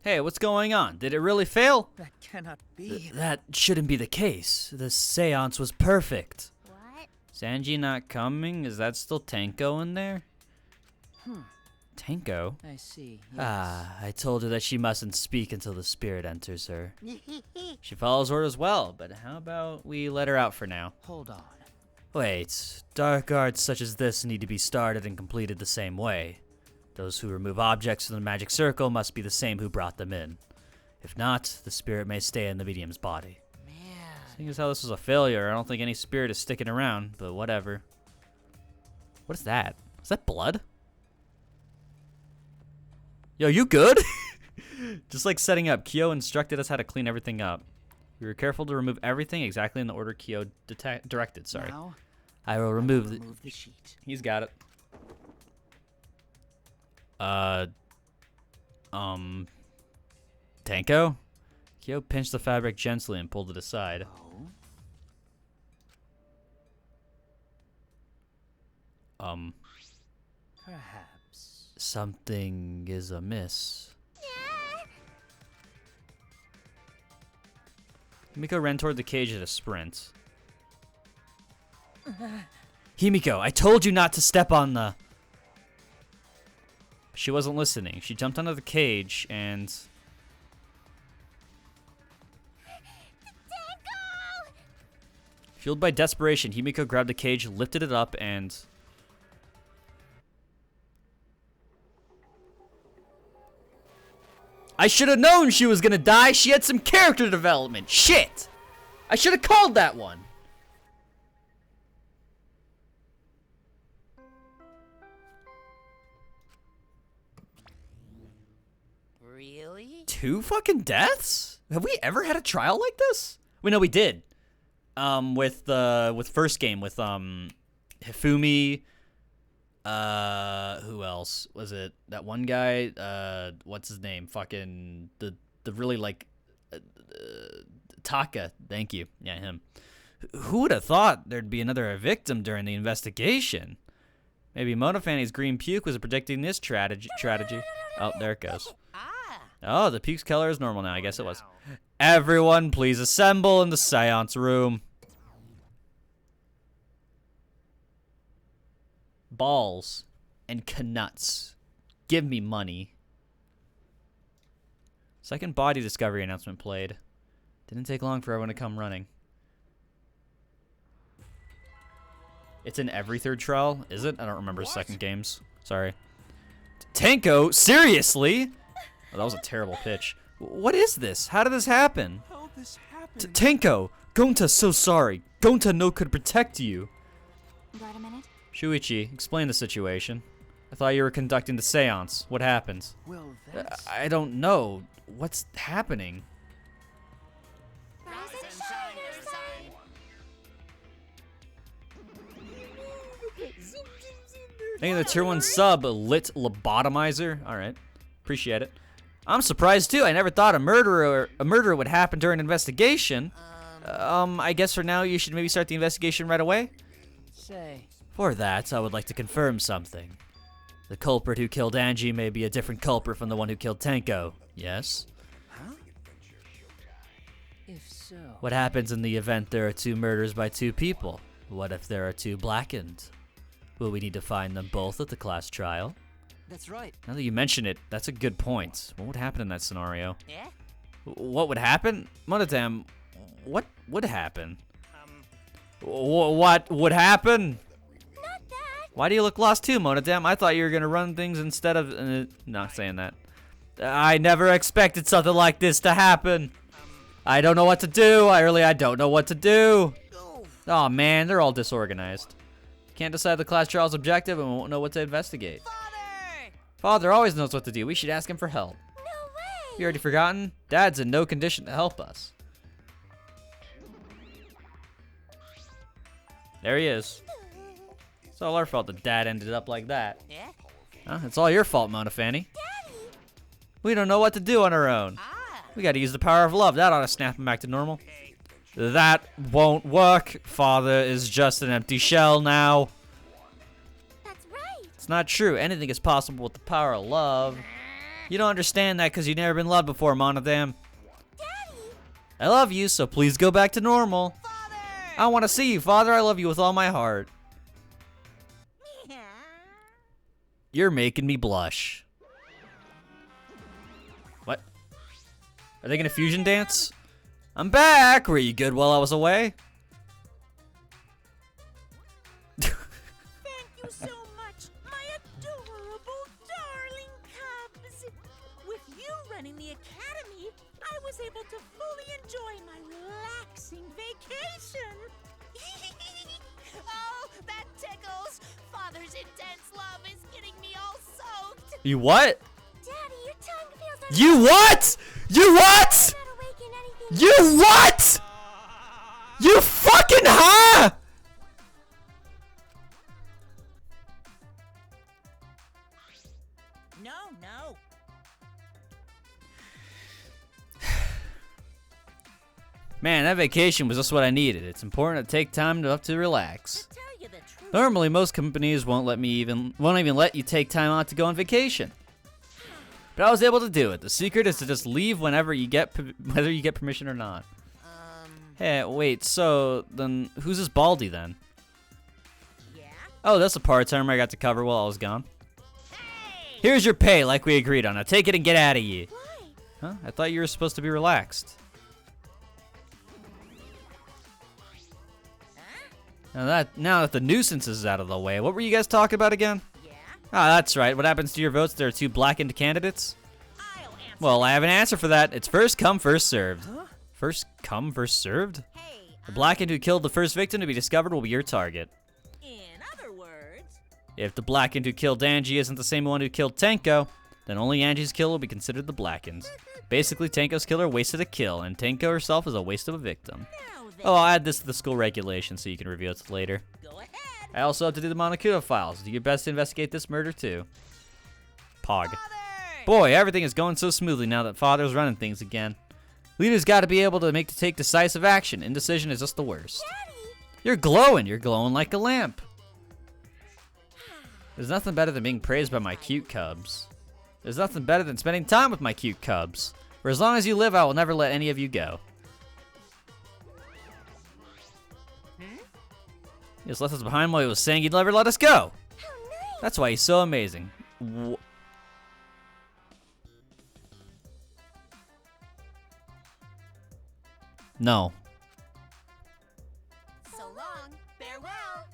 Hey, what's going on? Did it really fail? That cannot be. That shouldn't be the case. The seance was perfect. What? Sanji not coming? Is that still Tenko in there? Tenko? I see. Ah, I told her that she mustn't speak until the spirit enters her. She follows orders well, but how about we let her out for now? Hold on. Wait, dark arts such as this need to be started and completed the same way. Those who remove objects from the magic circle must be the same who brought them in. If not, the spirit may stay in the medium's body. Man. Seeing as how this was a failure, I don't think any spirit is sticking around, but whatever. What is that? Is that blood? Yo, you good? Just like setting up, Kyo instructed us how to clean everything up. We were careful to remove everything exactly in the order Kyo directed. Sorry. Now, I will remove the... remove the sheet. He's got it. Tanko? Kyo pinched the fabric gently and pulled it aside. Oh? Perhaps. Something is amiss. Himiko ran toward the cage at a sprint. Himiko, I told you not to step on the... She wasn't listening. She jumped onto the cage and... Fueled by desperation, Himiko grabbed the cage, lifted it up, and... I should have known she was gonna die. She had some character development. Shit! I should have called that one. Really? 2 fucking deaths? Have we ever had a trial like this? We know we did. With first game with Hifumi. Who else was it? That one guy. What's his name? Fucking the really like Taka. Thank you. Yeah, him. Who would have thought there'd be another victim during the investigation? Maybe Monofanny's green puke was predicting this strategy. Oh, there it goes. Oh, the puke's color is normal now. I guess it was. Everyone, please assemble in the seance room. Balls and knuts. Give me money. Second body discovery announcement played. Didn't take long for everyone to come running. It's in every third trial, is it? I don't remember second games. Sorry. Tanko, seriously? Oh, that was a terrible pitch. What is this? How did this happen? How this happened? Tanko, Gonta's so sorry. Gonta no could protect you. Got a minute? Shuichi, explain the situation. I thought you were conducting the seance. What happened? Well, that's... I don't know. What's happening? Rise and shine, your sun. Thank you to the tier 1 sub, Lit Lobotomizer. Alright. Appreciate it. I'm surprised too. I never thought a murder would happen during an investigation. I guess for now you should maybe start the investigation right away. Say. For that, I would like to confirm something. The culprit who killed Angie may be a different culprit from the one who killed Tanko. Yes? Huh? If so. What happens in the event there are 2 murders by 2 people? What if there are 2 blackened? Will we need to find them both at the class trial? That's right. Now that you mention it, that's a good point. What would happen in that scenario? Yeah? What would happen? Monodam, what would happen? What would happen? Not that. Why do you look lost too, Monodam? I thought you were gonna run things instead of... not saying that. I never expected something like this to happen. I don't know what to do. I don't know what to do. Oh man, they're all disorganized. Can't decide the class trial's objective and won't know what to investigate. Father always knows what to do. We should ask him for help. No way. You already forgotten? Dad's in no condition to help us. There he is. It's all our fault that Dad ended up like that. Yeah? Huh? It's all your fault, Mona Fanny. Daddy. We don't know what to do on our own. We gotta use the power of love. That ought to snap him back to normal. That won't work. Father is just an empty shell now. That's right. It's not true. Anything is possible with the power of love. You don't understand that because you've never been loved before, Monodam. Daddy. I love you, so please go back to normal. I want to see you, Father. I love you with all my heart. You're making me blush. What? Are they gonna fusion dance? I'm back! Were you good while I was away? Thank you so much, my adorable darling cubs. With you running the academy, I was able to fully enjoy my relaxing vacation. Oh, that tickles. Father's intense love is getting me all soaked. You what? Daddy, you're You what? You what? Not awaken anything. You what? You fucking huh? No, no. Man, that vacation was just what I needed. It's important to take time to relax. To tell you the truth, Normally, most companies won't even let you take time out to go on vacation. But I was able to do it. The secret is to just leave whenever you get whether you get permission or not. Hey, wait. So then, who's this Baldy then? yeah. Oh, that's a part-timer I got to cover while I was gone. Hey! Here's your pay, like we agreed on. Now take it and get out of here. Why? Huh? I thought you were supposed to be relaxed. Now that the nuisance is out of the way, what were you guys talking about again? Yeah. Ah, that's right. What happens to your votes? There are 2 blackened candidates. I'll answer. Well, I have an answer for that. It's first come, first served. First come, first served? Hey, The blackened who killed the first victim to be discovered will be your target. in other words, If the blackened who killed Angie isn't the same one who killed Tenko, then only Angie's kill will be considered the blackened. Basically, Tenko's killer wasted a kill, and Tenko herself is a waste of a victim. now then, Oh, I'll add this to the school regulations so you can review it later. go ahead. I also have to do the Monokuma files. Do your best to investigate this murder too. Pog. Father! Boy, everything is going so smoothly now that Father's running things again. Leaders got to be able to take decisive action. Indecision is just the worst. Daddy. You're glowing. You're glowing like a lamp. There's nothing better than being praised by my cute cubs. There's nothing better than spending time with my cute cubs. For as long as you live, I will never let any of you go. He just left us behind while he was saying he'd never let us go. How nice. That's why he's so amazing. No. So long. Farewell.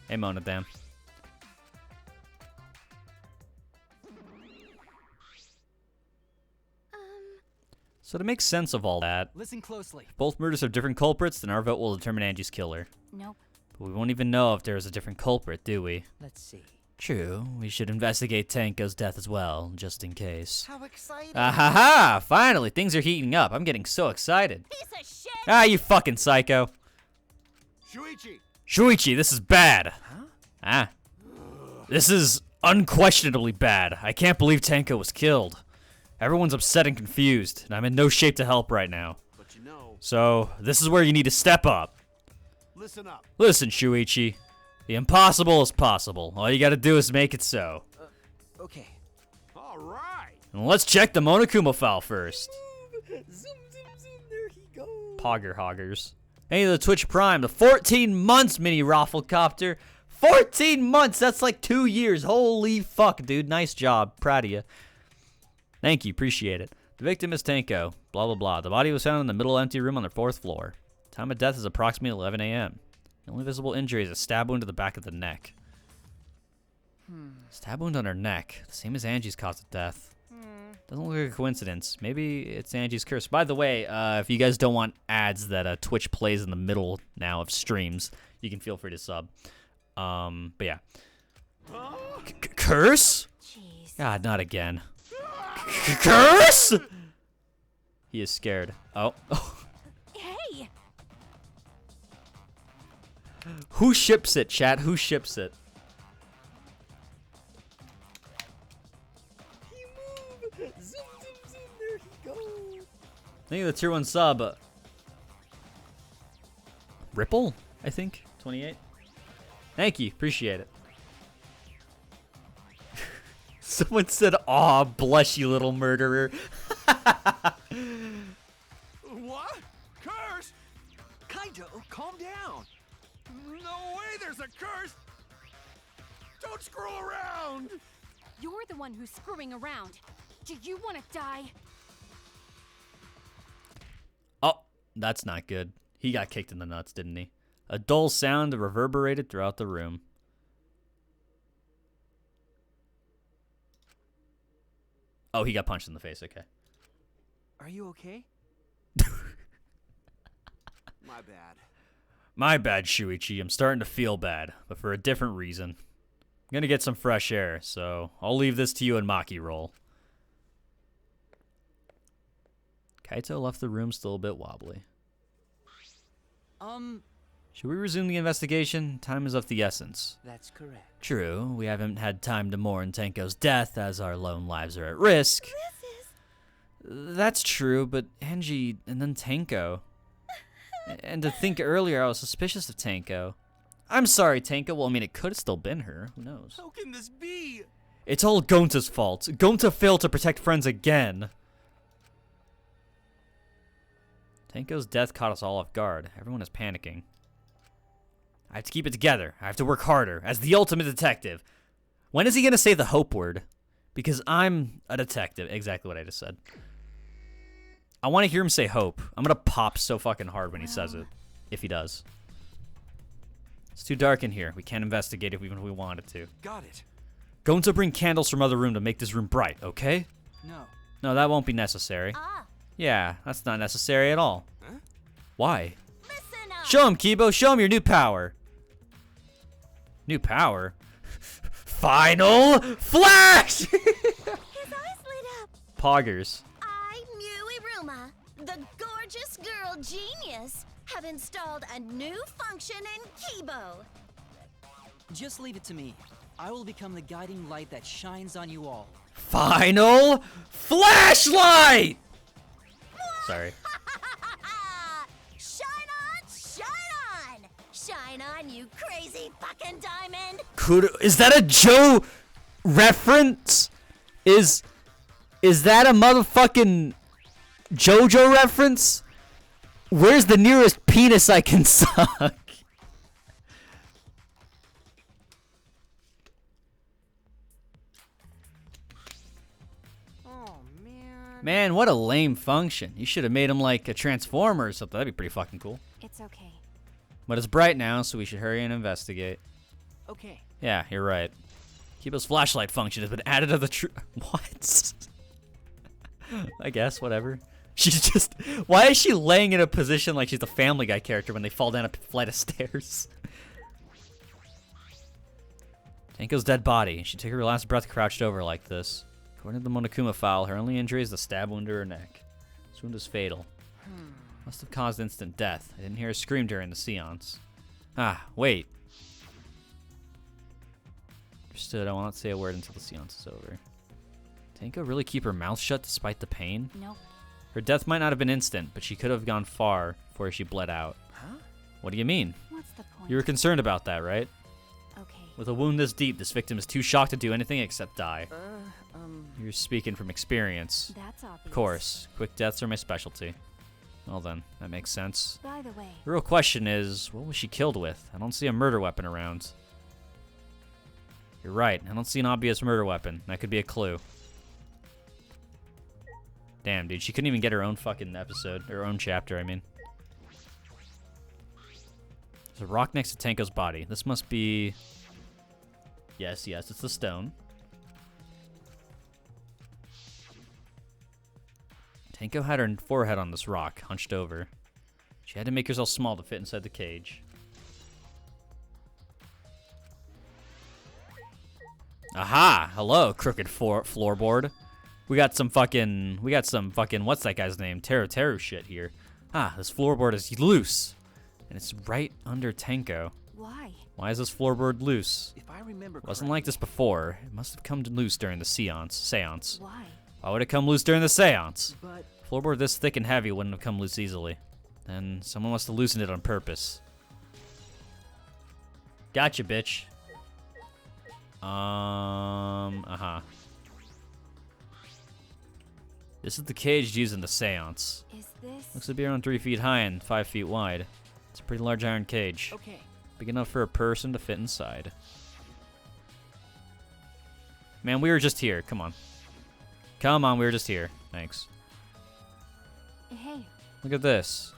Hey, Monodam. So to make sense of all that, Listen closely. if both murders have different culprits, then our vote will determine Angie's killer. Nope. But we won't even know if there is a different culprit, do we? Let's see. True. We should investigate Tenko's death as well, just in case. How exciting! Ah ha ha! Finally, things are heating up. I'm getting so excited. Piece of shit. Ah, you fucking psycho. Shuichi! Shuichi, this is bad. Huh? Ah. This is unquestionably bad. I can't believe Tenko was killed. Everyone's upset and confused, and I'm in no shape to help right now. But you know, So, this is where you need to step up. listen up. Listen, Shuichi. The impossible is possible. All you gotta do is make it so. Okay. All right. And let's check the Monokuma file first. Zoom, zoom, zoom. There he goes. Pogger hoggers. Hey, the Twitch Prime, the 14 months mini Rafflecopter. 14 months, that's like 2 years. Holy fuck, dude. Nice job. Proud of you. Thank you, appreciate it. The victim is Tenko. Blah, blah, blah. The body was found in the middle empty room on the 4th floor. Time of death is approximately 11 a.m. The only visible injury is a stab wound to the back of the neck. Stab wound on her neck. The same as Angie's cause of death. Doesn't look like a coincidence. Maybe it's Angie's curse. By the way, if you guys don't want ads that Twitch plays in the middle now of streams, you can feel free to sub. But yeah. Curse? Jeez. God, not again. Curse? He is scared. Oh. Hey. Who ships it, chat? Who ships it? Zoom, zoom, zoom. There he goes. Thank you for the tier 1 sub. Ripple, I think. 28. Thank you. Appreciate it. Someone said, aw, blush, you little murderer. What? Curse? Kaito, calm down. No way there's a curse. Don't screw around. You're the one who's screwing around. Do you want to die? Oh, that's not good. He got kicked in the nuts, didn't he? A dull sound reverberated throughout the room. Oh, he got punched in the face. Okay. Are you okay? My bad. My bad, Shuichi. I'm starting to feel bad, but for a different reason. I'm gonna get some fresh air, so I'll leave this to you and Maki roll. Kaito left the room still a bit wobbly. Should we resume the investigation? Time is of the essence. That's correct. True, we haven't had time to mourn Tenko's death as our lone lives are at risk. That's true, but Angie and then Tenko. And to think earlier I was suspicious of Tenko. I'm sorry, Tenko. Well, I mean, it could have still been her. Who knows? How can this be? It's all Gonta's fault. Gonta failed to protect friends again. Tenko's death caught us all off guard. Everyone is panicking. I have to keep it together. I have to work harder as the ultimate detective. When is he going to say the hope word? Because I'm a detective. Exactly what I just said. I want to hear him say hope. I'm going to pop so fucking hard when he says it. If he does. It's too dark in here. We can't investigate it even if we wanted to. Got it. Going to bring candles from other room to make this room bright, okay? No. No, that won't be necessary. Ah, Yeah, that's not necessary at all. Huh? Why? listen up. Show him, Kibo. Show him your new power. New power? Final Flash! His eyes lit up. Poggers. I, Muiruma, the gorgeous girl genius, have installed a new function in Kibo. Just leave it to me. I will become the guiding light that shines on you all. Final Flashlight! Sorry. Shine on, shine on! Shine on, you crazy fucking diamond! Is that a Joe reference? Is that a motherfucking JoJo reference? Where's the nearest penis I can suck? Oh, man. Man, what a lame function. You should have made him like a transformer or something. That'd be pretty fucking cool. It's okay. But it's bright now, so we should hurry and investigate. Okay. Yeah, you're right. Kibo's flashlight function has been added to the What? I guess, whatever. She's just... Why is she laying in a position like she's a Family Guy character when they fall down a flight of stairs? Tenko's dead body. She took her last breath crouched over like this. According to the Monokuma file, her only injury is the stab wound to her neck. This wound is fatal. Must have caused instant death. I didn't hear a scream during the seance. Ah, wait. Understood. I will not say a word until the seance is over. Tenko really keep her mouth shut despite the pain? Nope. Her death might not have been instant, but she could have gone far before she bled out. Huh? What do you mean? What's the point? You were concerned about that, right? Okay. With a wound this deep, this victim is too shocked to do anything except die. You're speaking from experience. That's obvious. Of course. Quick deaths are my specialty. Well then, that makes sense. By the way, The real question is, what was she killed with? I don't see a murder weapon around. You're right, I don't see an obvious murder weapon. That could be a clue. Damn, dude, she couldn't even get her own fucking episode, her own chapter, I mean. There's a rock next to Tenko's body. This must be... Yes, it's the stone. Tenko had her forehead on this rock, hunched over. She had to make herself small to fit inside the cage. Aha! Hello, crooked floorboard. We got some fucking, what's that guy's name? Teru shit here. Ah, this floorboard is loose. And it's right under Tenko. why? Why is this floorboard loose? If I remember Wasn't like this before. It must have come loose during the seance. Why? Why would it come loose during the seance? But Floorboard this thick and heavy wouldn't have come loose easily. Then someone must have loosened it on purpose. Gotcha, bitch. This is the cage used in the seance. Is this? Looks to be around 3 feet high and 5 feet wide. It's a pretty large iron cage. okay. Big enough for a person to fit inside. Man, we were just here. Come on. Come on, we were just here. Thanks. Hey, Look at this.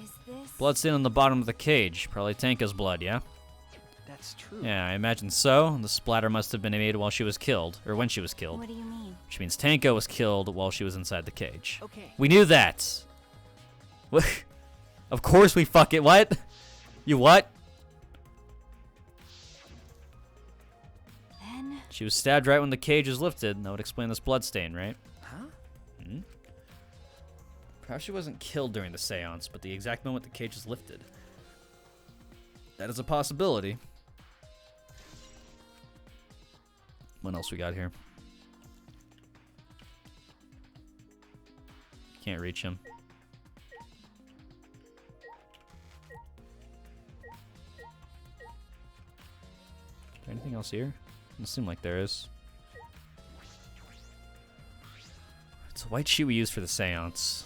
is this? Bloodstain on the bottom of the cage. Probably Tenko's blood, yeah? That's true. Yeah, I imagine so. The splatter must have been made while she was killed. Or when she was killed. What do you mean? Which means Tenko was killed while she was inside the cage. Okay. We knew that. Of course we fucking... What? You what? Then She was stabbed right when the cage was lifted. That would explain this bloodstain, right? Huh? Perhaps she wasn't killed during the seance, but the exact moment the cage is lifted. That is a possibility. What else we got here? Can't reach him. Is there anything else here? Doesn't seem like there is. It's a white sheet we use for the seance.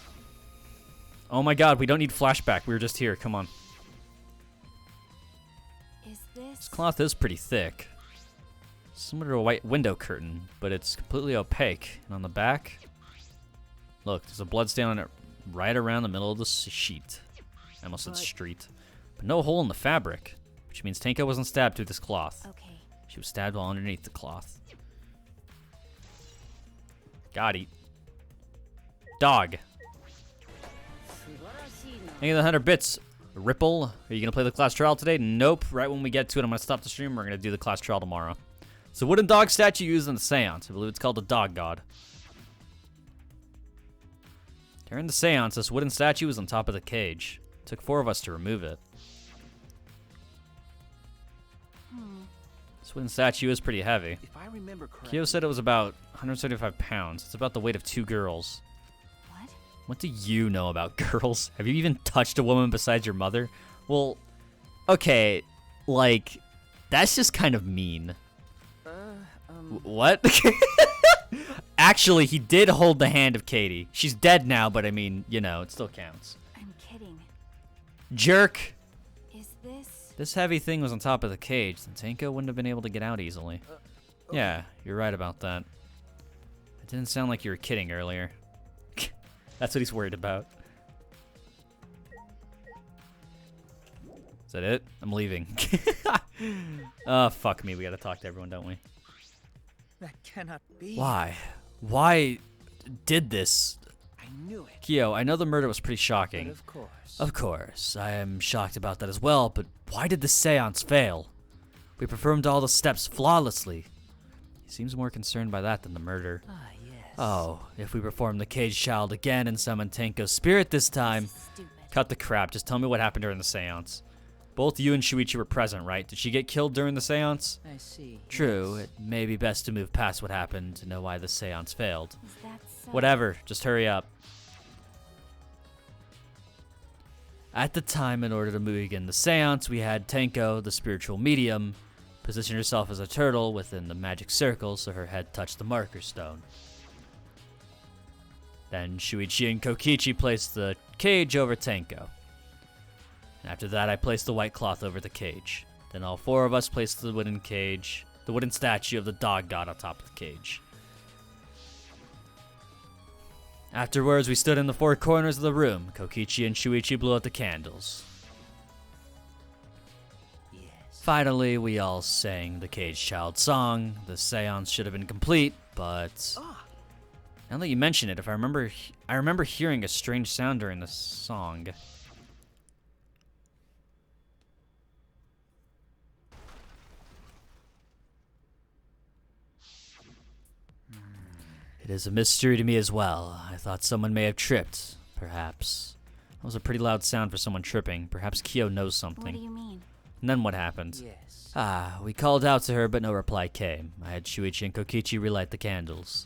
Oh my god, we don't need flashback. We were just here. Come on. Is this? This cloth is pretty thick. Similar to a white window curtain, but it's completely opaque. And on the back, look, there's a bloodstain on it right around the middle of the sheet. I almost said street. But no hole in the fabric, which means Tenko wasn't stabbed through this cloth. Okay. She was stabbed while underneath the cloth. Got it. Dog. Thank you for the 100 bits. Ripple, are you going to play the class trial today? Nope. Right when we get to it, I'm going to stop the stream. We're going to do the class trial tomorrow. It's a wooden dog statue used in the seance. I believe it's called the dog god. During the seance, this wooden statue was on top of the cage. It took 4 of us to remove it. This wooden statue is pretty heavy. If I remember correctly, Kyo said it was about 175 pounds. It's about the weight of 2 girls. What? What do you know about girls? Have you even touched a woman besides your mother? Well, okay, like, that's just kind of mean. What? Actually, he did hold the hand of Katie. She's dead now, but I mean, you know, it still counts. I'm kidding. Jerk! Is this? This heavy thing was on top of the cage, then Tenko wouldn't have been able to get out easily. Yeah, you're right about that. It didn't sound like you were kidding earlier. That's what he's worried about. Is that it? I'm leaving. Oh, fuck me. We gotta talk to everyone, don't we? that cannot be. Why? Why did this? I knew it. Kyo, I know the murder was pretty But shocking. of course. Of course, I am shocked about that as well, but why did the seance fail? We performed all the steps flawlessly. He seems more concerned by that than the murder. Ah, yes. Oh, if we perform the caged child again and summon Tenko's spirit this time. Stupid. Cut the crap, just tell me what happened during the seance. Both you and Shuichi were present, right? Did she get killed during the seance? I see. True, yes. it may be best to move past what happened to know why the seance failed. Is that so? Whatever, just hurry up. At the time, in order to begin the seance, we had Tenko, the spiritual medium, position herself as a turtle within the magic circle so her head touched the marker stone. Then Shuichi and Kokichi placed the cage over Tenko. After that, I placed the white cloth over the cage. Then all 4 of us placed the wooden statue of the dog god on top of the cage. Afterwards, we stood in the 4 corners of the room. Kokichi and Shuichi blew out the candles. Yes. Finally, we all sang the caged child song. The seance should have been complete, but now that you mention it, I remember hearing a strange sound during the song. It is a mystery to me as well. I thought someone may have tripped, perhaps. That was a pretty loud sound for someone tripping. Perhaps Kyo knows What something. do you mean? And then what happened? Yes. We called out to her, but no reply came. I had Shuichi and Kokichi relight the candles.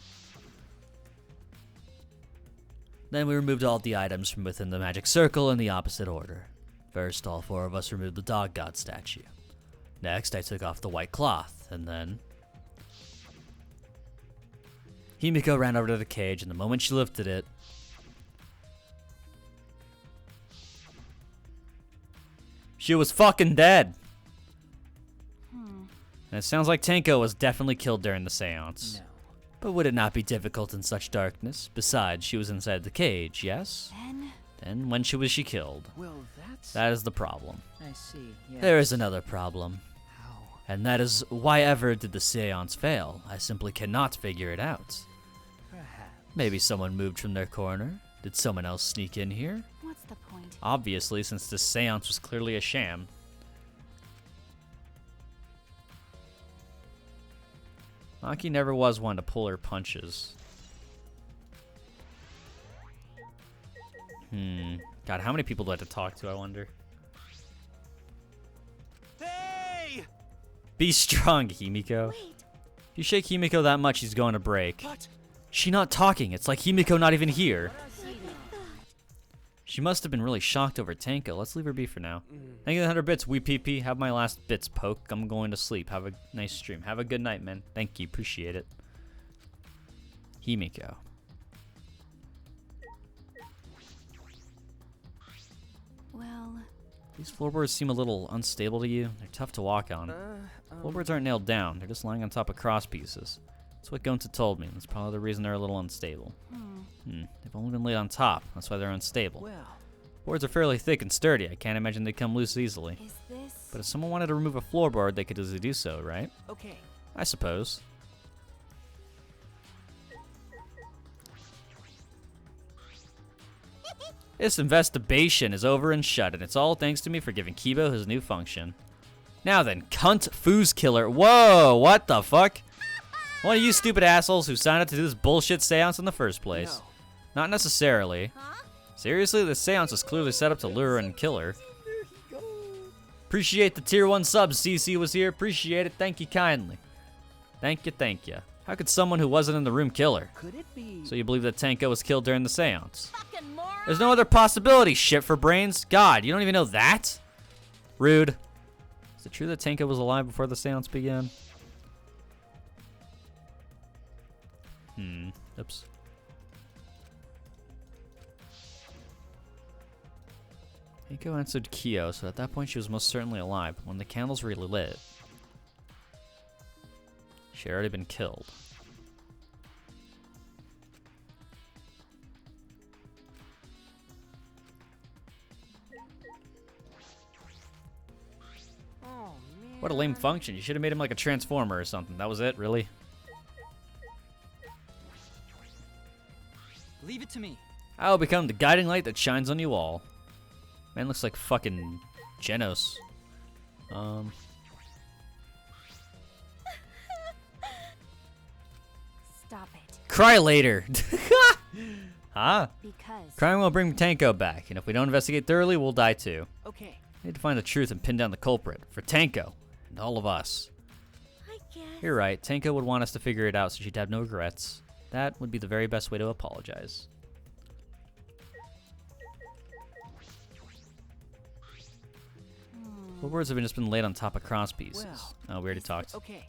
Then we removed all the items from within the magic circle in the opposite order. First, all 4 of us removed the dog god statue. Next, I took off the white cloth, and then Himiko ran over to the cage, and the moment she lifted it, she was fucking dead. And it sounds like Tenko was definitely killed during the seance. No. But would it not be difficult in such darkness? Besides, she was inside the cage, yes? Then when was she killed? Well, that's. That is the problem. I see. Yes. There is another problem. How? And that is, why ever did the seance fail? I simply cannot figure it out. Perhaps. Maybe someone moved from their corner? Did someone else sneak in here? What's the point? Obviously, since this seance was clearly a sham. Maki never was one to pull her punches. God, how many people do I have to talk to, I wonder? Hey! Be strong, Himiko. Wait, If you shake Himiko that much, she's going to break. What? She not talking. It's like Himiko not even here. She must have been really shocked over Tenko. Let's leave her be for now. Thank you for the 100 bits, wee pee. Have my last bits, Poke. I'm going to sleep. Have a nice stream. Have a good night, man. Thank you. Appreciate it. Himiko. Well, These floorboards seem a little unstable to you. They're tough to walk on. Floorboards aren't nailed down. They're just lying on top of cross pieces. That's what Gonta told me. That's probably the reason they're a little unstable. They've only been laid on top. That's why they're unstable. Well, Boards are fairly thick and sturdy. I can't imagine they'd come loose easily. is this... But if someone wanted to remove a floorboard, they could easily do so, right? okay. I suppose. This investigation is over and shut, and it's all thanks to me for giving Kibo his new function. Now then, cunt foos killer. Whoa, what the fuck? One of you stupid assholes who signed up to do this bullshit seance in the first place. No. Not necessarily. Huh? Seriously, this seance is clearly set up to lure her and kill her. Appreciate the tier 1 subs. CC was here. Appreciate it. Thank you kindly. Thank you, thank you. How could someone who wasn't in the room kill her? Could it be? So you believe that Tenko was killed during the seance? Fucking moron. There's no other possibility, shit for brains. God, you don't even know that? Rude. Is it true that Tenko was alive before the seance began? Oops. Tenko answered Kyo, so at that point she was most certainly alive. When the candles were lit, she had already been killed. Oh, man. What a lame function. You should have made him like a transformer or something. That was it, really? Leave it to me. I will become the guiding light that shines on you all. Man looks like fucking Genos. Stop it. Cry later. Huh? Because... Crying will bring Tenko back, and if we don't investigate thoroughly, we'll die too. Okay. We need to find the truth and pin down the culprit for Tenko and all of us. I guess. You're right. Tenko would want us to figure it out so she'd have no regrets. That would be the very best way to apologize. What words have just been laid on top of cross pieces? Well, Oh, we already talked. Okay.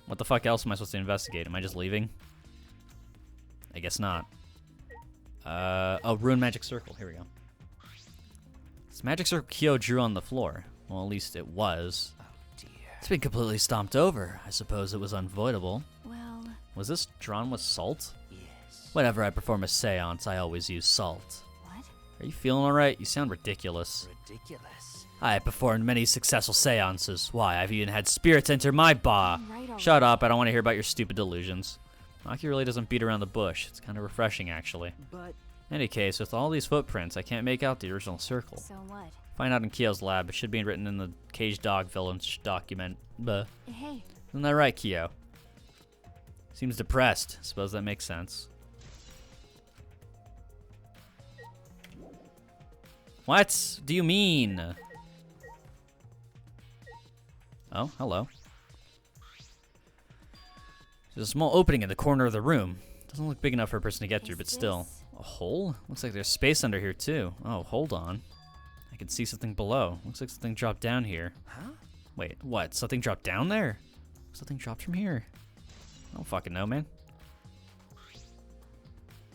What the fuck else am I supposed to investigate? Am I just leaving? I guess not. Oh, Ruined Magic Circle. Here we go. This magic circle Kyo drew on the floor. Well, at least it was. Oh, dear. It's been completely stomped over. I suppose it was unavoidable. Well... Was this drawn with salt? Yes. Whenever I perform a seance, I always use salt. What? Are you feeling alright? You sound ridiculous. Ridiculous. I have performed many successful seances. Why, I've even had spirits enter my ba. Right already. Shut up, I don't want to hear about your stupid delusions. Maki really doesn't beat around the bush. It's kind of refreshing, actually. But In any case, with all these footprints, I can't make out the original circle. So what? Find out in Kyo's lab. It should be written in the Caged Dog Villains document. Buh. Hey, Isn't that right, Kyo? Seems depressed. Suppose that makes sense. What do you mean? Oh, hello. There's a small opening in the corner of the room. Doesn't look big enough for a person to get through, but still. A hole? Looks like there's space under here, too. Oh, hold on. I can see something below. Looks like something dropped down here. huh? Wait, what? Something dropped down there? Something dropped from here. I don't fucking know, man.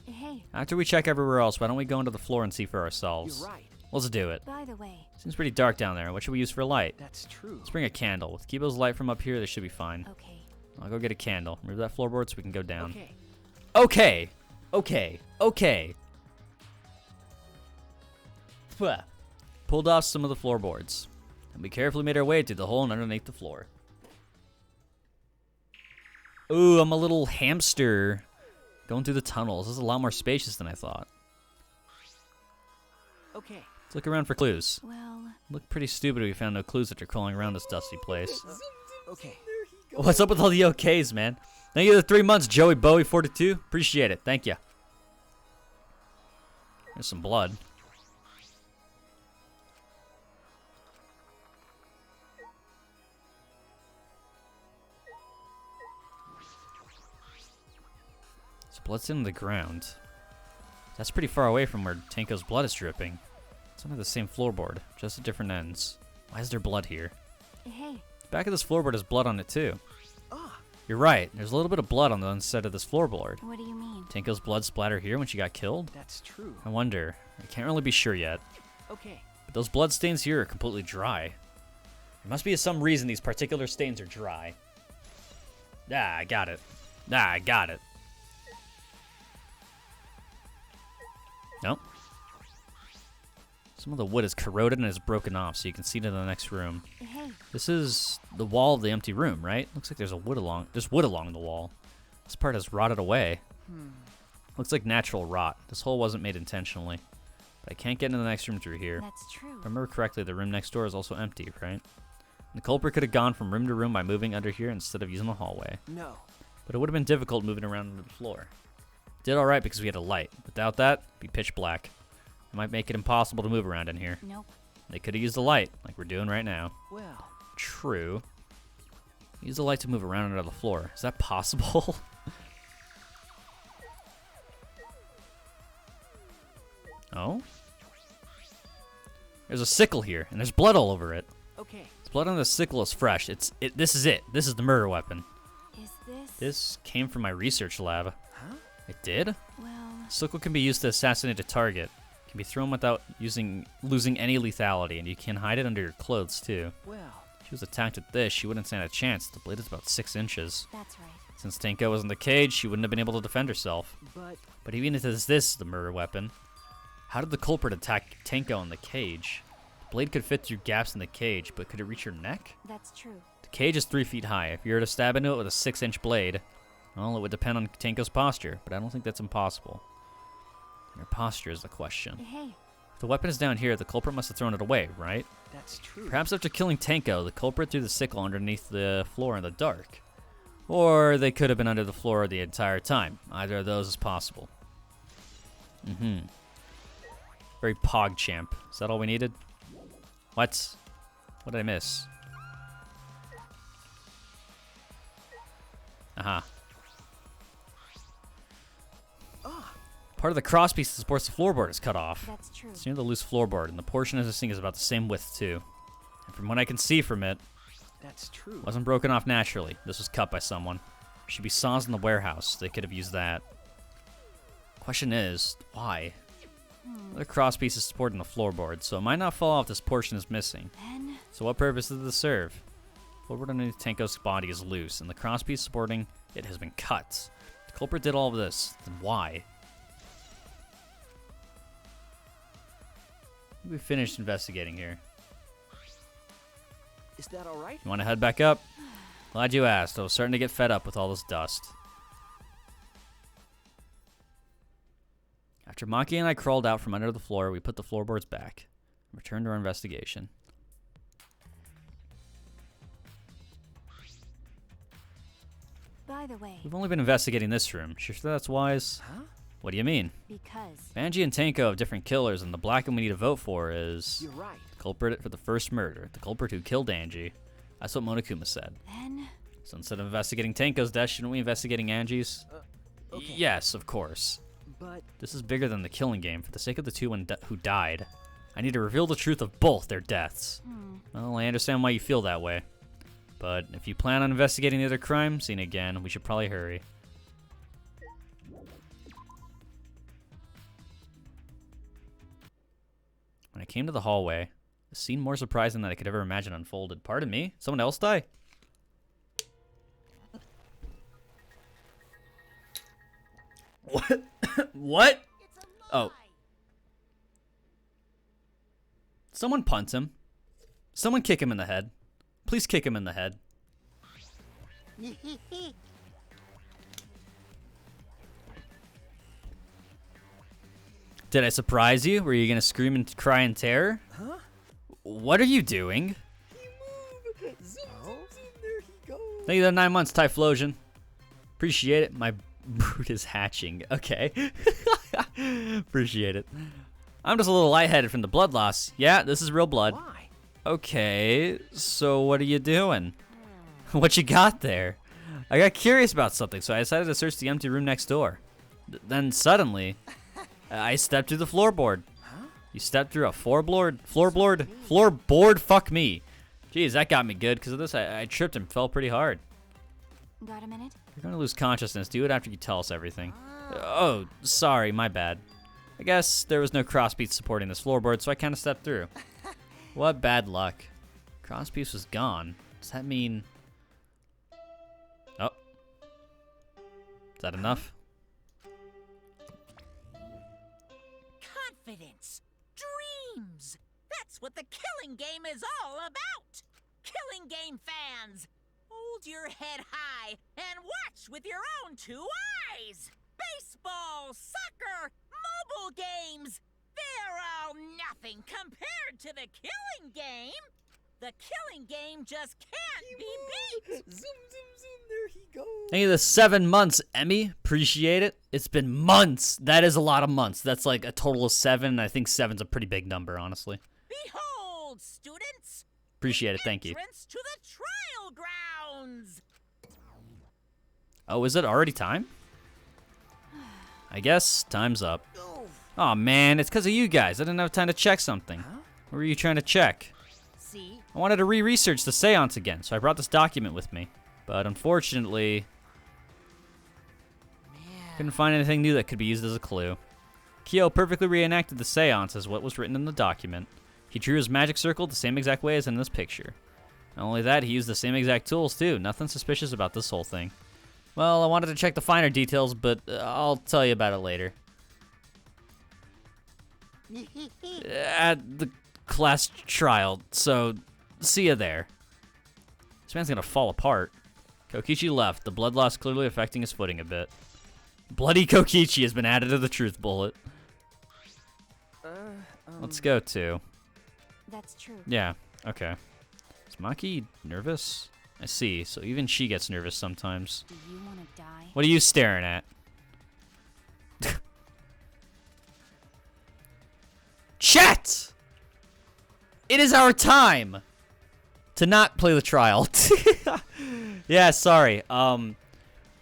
hey, After we check everywhere else, why don't we go into the floor and see for ourselves? You're right. Let's do it. by the way, Seems pretty dark down there. What should we use for light? That's true. Let's bring a candle. With Kibo's light from up here, they should be fine. okay. I'll go get a candle. Remove that floorboard so we can go down. Okay. Okay. Okay. Okay. Pwah. Pulled off some of the floorboards. And we carefully made our way through the hole and underneath the floor. Ooh, I'm a little hamster. Going through the tunnels. This is a lot more spacious than I thought. Okay. Let's look around for clues. Well, Look pretty stupid if we found no clues after crawling around this dusty place. Okay. What's up with all the okays, man? Thank you for the 3 months, Joey Bowie 42. Appreciate it. Thank you. There's some blood. So blood's in the ground. That's pretty far away from where Tenko's blood is dripping. It's under the same floorboard, just at different ends. Why is there blood here? Hey. The back of this floorboard has blood on it too. Ah, You're right, there's a little bit of blood on the inside of this floorboard. What do you mean? Tenko's blood splattered here when she got killed? that's true. I wonder. I can't really be sure yet. Okay. But those blood stains here are completely dry. There must be some reason these particular stains are dry. Ah, I got it. Ah, I got it. Nope. Some of the wood is corroded and is broken off, so you can see to the next room. Hey. This is the wall of the empty room, right? Looks like there's wood along the wall. This part has rotted away. Looks like natural rot. This hole wasn't made intentionally. But I can't get into the next room through here. That's true. If I remember correctly, the room next door is also empty, right? The culprit could have gone from room to room by moving under here instead of using the hallway. No. But it would have been difficult moving around under the floor. Did alright because we had a light. Without that, it'd be pitch black. It might make it impossible to move around in here. Nope. They could have used the light, like we're doing right now. Well, True. Use the light to move around under the floor. Is that possible? Oh? There's a sickle here, and there's blood all over it. okay. The blood on the sickle is fresh. This is it. This is the murder weapon. Is this? This came from my research lab. Huh? It did? Well, Sickle can be used to assassinate a target. It can be thrown without losing any lethality, and you can hide it under your clothes too. Well, If she was attacked with this, she wouldn't stand a chance. The blade is about 6 inches. that's right. Since Tenko was in the cage, she wouldn't have been able to defend herself. but But even if this is the murder weapon, how did the culprit attack Tenko in the cage? The blade could fit through gaps in the cage, but could it reach her neck? That's true. The cage is 3 feet high. If you were to stab into it with a 6-inch blade, well, it would depend on Tenko's posture, but I don't think that's impossible. And her posture is the question. Hey. If the weapon is down here, the culprit must have thrown it away, right? that's true. Perhaps after killing Tenko, the culprit threw the sickle underneath the floor in the dark. Or they could have been under the floor the entire time. Either of those is possible. Very PogChamp. Is that all we needed? What? What did I miss? Aha. Part of the crosspiece that supports the floorboard is cut off. That's true. It's near the loose floorboard, and the portion of this thing is about the same width, too. And from what I can see from it, That's true. wasn't broken off naturally. This was cut by someone. There should be saws in the warehouse. They could have used that. Question is, why? The crosspiece is supporting the floorboard, so it might not fall off if this portion is missing. Then So what purpose does this serve? Floorboard underneath Tenko's body is loose, and the crosspiece supporting it has been cut. The culprit did all of this. Then why? We finished investigating here. Is that all right? You want to head back up? Glad you asked. I was starting to get fed up with all this dust. After Maki and I crawled out from under the floor, we put the floorboards back and returned to our investigation. by the way, We've only been investigating this room. Sure that's wise? Huh? What do you mean? because Banji and Tenko have different killers, and the black one we need to vote for is You're right. the culprit for the first murder, the culprit who killed Angie. That's what Monokuma said. then So instead of investigating Tenko's death, shouldn't we investigating Angie's? Okay. Yes, of course. But This is bigger than the killing game. For the sake of the two who died, I need to reveal the truth of both their deaths. Well, I understand why you feel that way. But if you plan on investigating the other crime scene again, we should probably hurry. When I came to the hallway, a scene more surprising than I could ever imagine unfolded. Pardon me? Someone else die? What? What? Oh. Someone punt him. Someone kick him in the head. Please kick him in the head. Did I surprise you? Were you gonna scream and cry in terror? Huh? What are you doing? Zoom, zoom, there he goes. Thank you for the 9 months, Typhlosion. Appreciate it. My brood is hatching. Okay. Appreciate it. I'm just a little lightheaded from the blood loss. Yeah, this is real blood. Why? Okay, so what are you doing? What you got there? I got curious about something, so I decided to search the empty room next door. Then suddenly, I stepped through the floorboard. You stepped through a floorboard? Fuck me. Jeez, that got me good. Because of this, I tripped and fell pretty hard. Got a minute? You're going to lose consciousness. Do it after you tell us everything. Oh, sorry, my bad. I guess there was no crosspiece supporting this floorboard, so I kind of stepped through. What bad luck. Crosspiece was gone. Does that mean... Oh. Is that enough? Confidence. Dreams. That's what the Killing Game is all about. Killing Game fans, hold your head high and watch with your own 2 eyes. Baseball, soccer, mobile games. They're all nothing compared to the Killing Game. The Killing Game just can't be beat. Zoom, zoom, zoom. There he goes. Thank you for the 7 months, Emmy. Appreciate it. It's been months. That is a lot of months. That's like a total of 7. I think 7's a pretty big number, honestly. Behold, students. Appreciate it. Thank you. Entrance to the trial grounds. Oh, is it already time? I guess time's up. Oh man, it's because of you guys. I didn't have time to check something. What were you trying to check? See? I wanted to re-research the seance again, so I brought this document with me. But unfortunately, couldn't find anything new that could be used as a clue. Kyo perfectly reenacted the seance as what was written in the document. He drew his magic circle the same exact way as in this picture. Not only that, he used the same exact tools too. Nothing suspicious about this whole thing. Well, I wanted to check the finer details, but I'll tell you about it later. At the class trial, so see ya there. This man's gonna fall apart. Kokichi left, the blood loss clearly affecting his footing a bit. Bloody Kokichi has been added to the truth bullet. Let's go to. That's true. Yeah, okay. Is Maki nervous? I see, so even she gets nervous sometimes. Do you want to die? What are you staring at? Chat! It is our time to not play the trial. Yeah, sorry.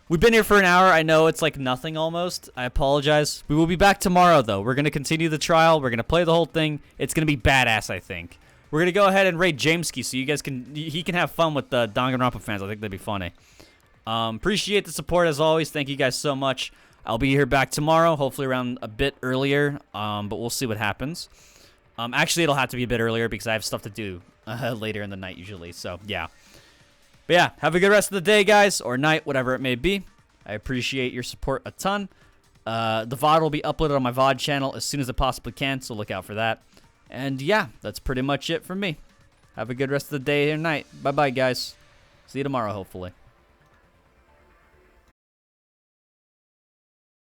We've been here for an hour. I know it's like nothing almost. I apologize. We will be back tomorrow, though. We're going to continue the trial. We're going to play the whole thing. It's going to be badass, I think. We're going to go ahead and raid Jameski so you guys he can have fun with the Danganronpa fans. I think that'd be funny. Appreciate the support as always. Thank you guys so much. I'll be here back tomorrow, hopefully around a bit earlier, but we'll see what happens. Actually, it'll have to be a bit earlier because I have stuff to do later in the night usually, so yeah. But yeah, have a good rest of the day, guys, or night, whatever it may be. I appreciate your support a ton. The VOD will be uploaded on my VOD channel as soon as it possibly can, so look out for that. And yeah, that's pretty much it for me. Have a good rest of the day or night. Bye-bye, guys. See you tomorrow, hopefully.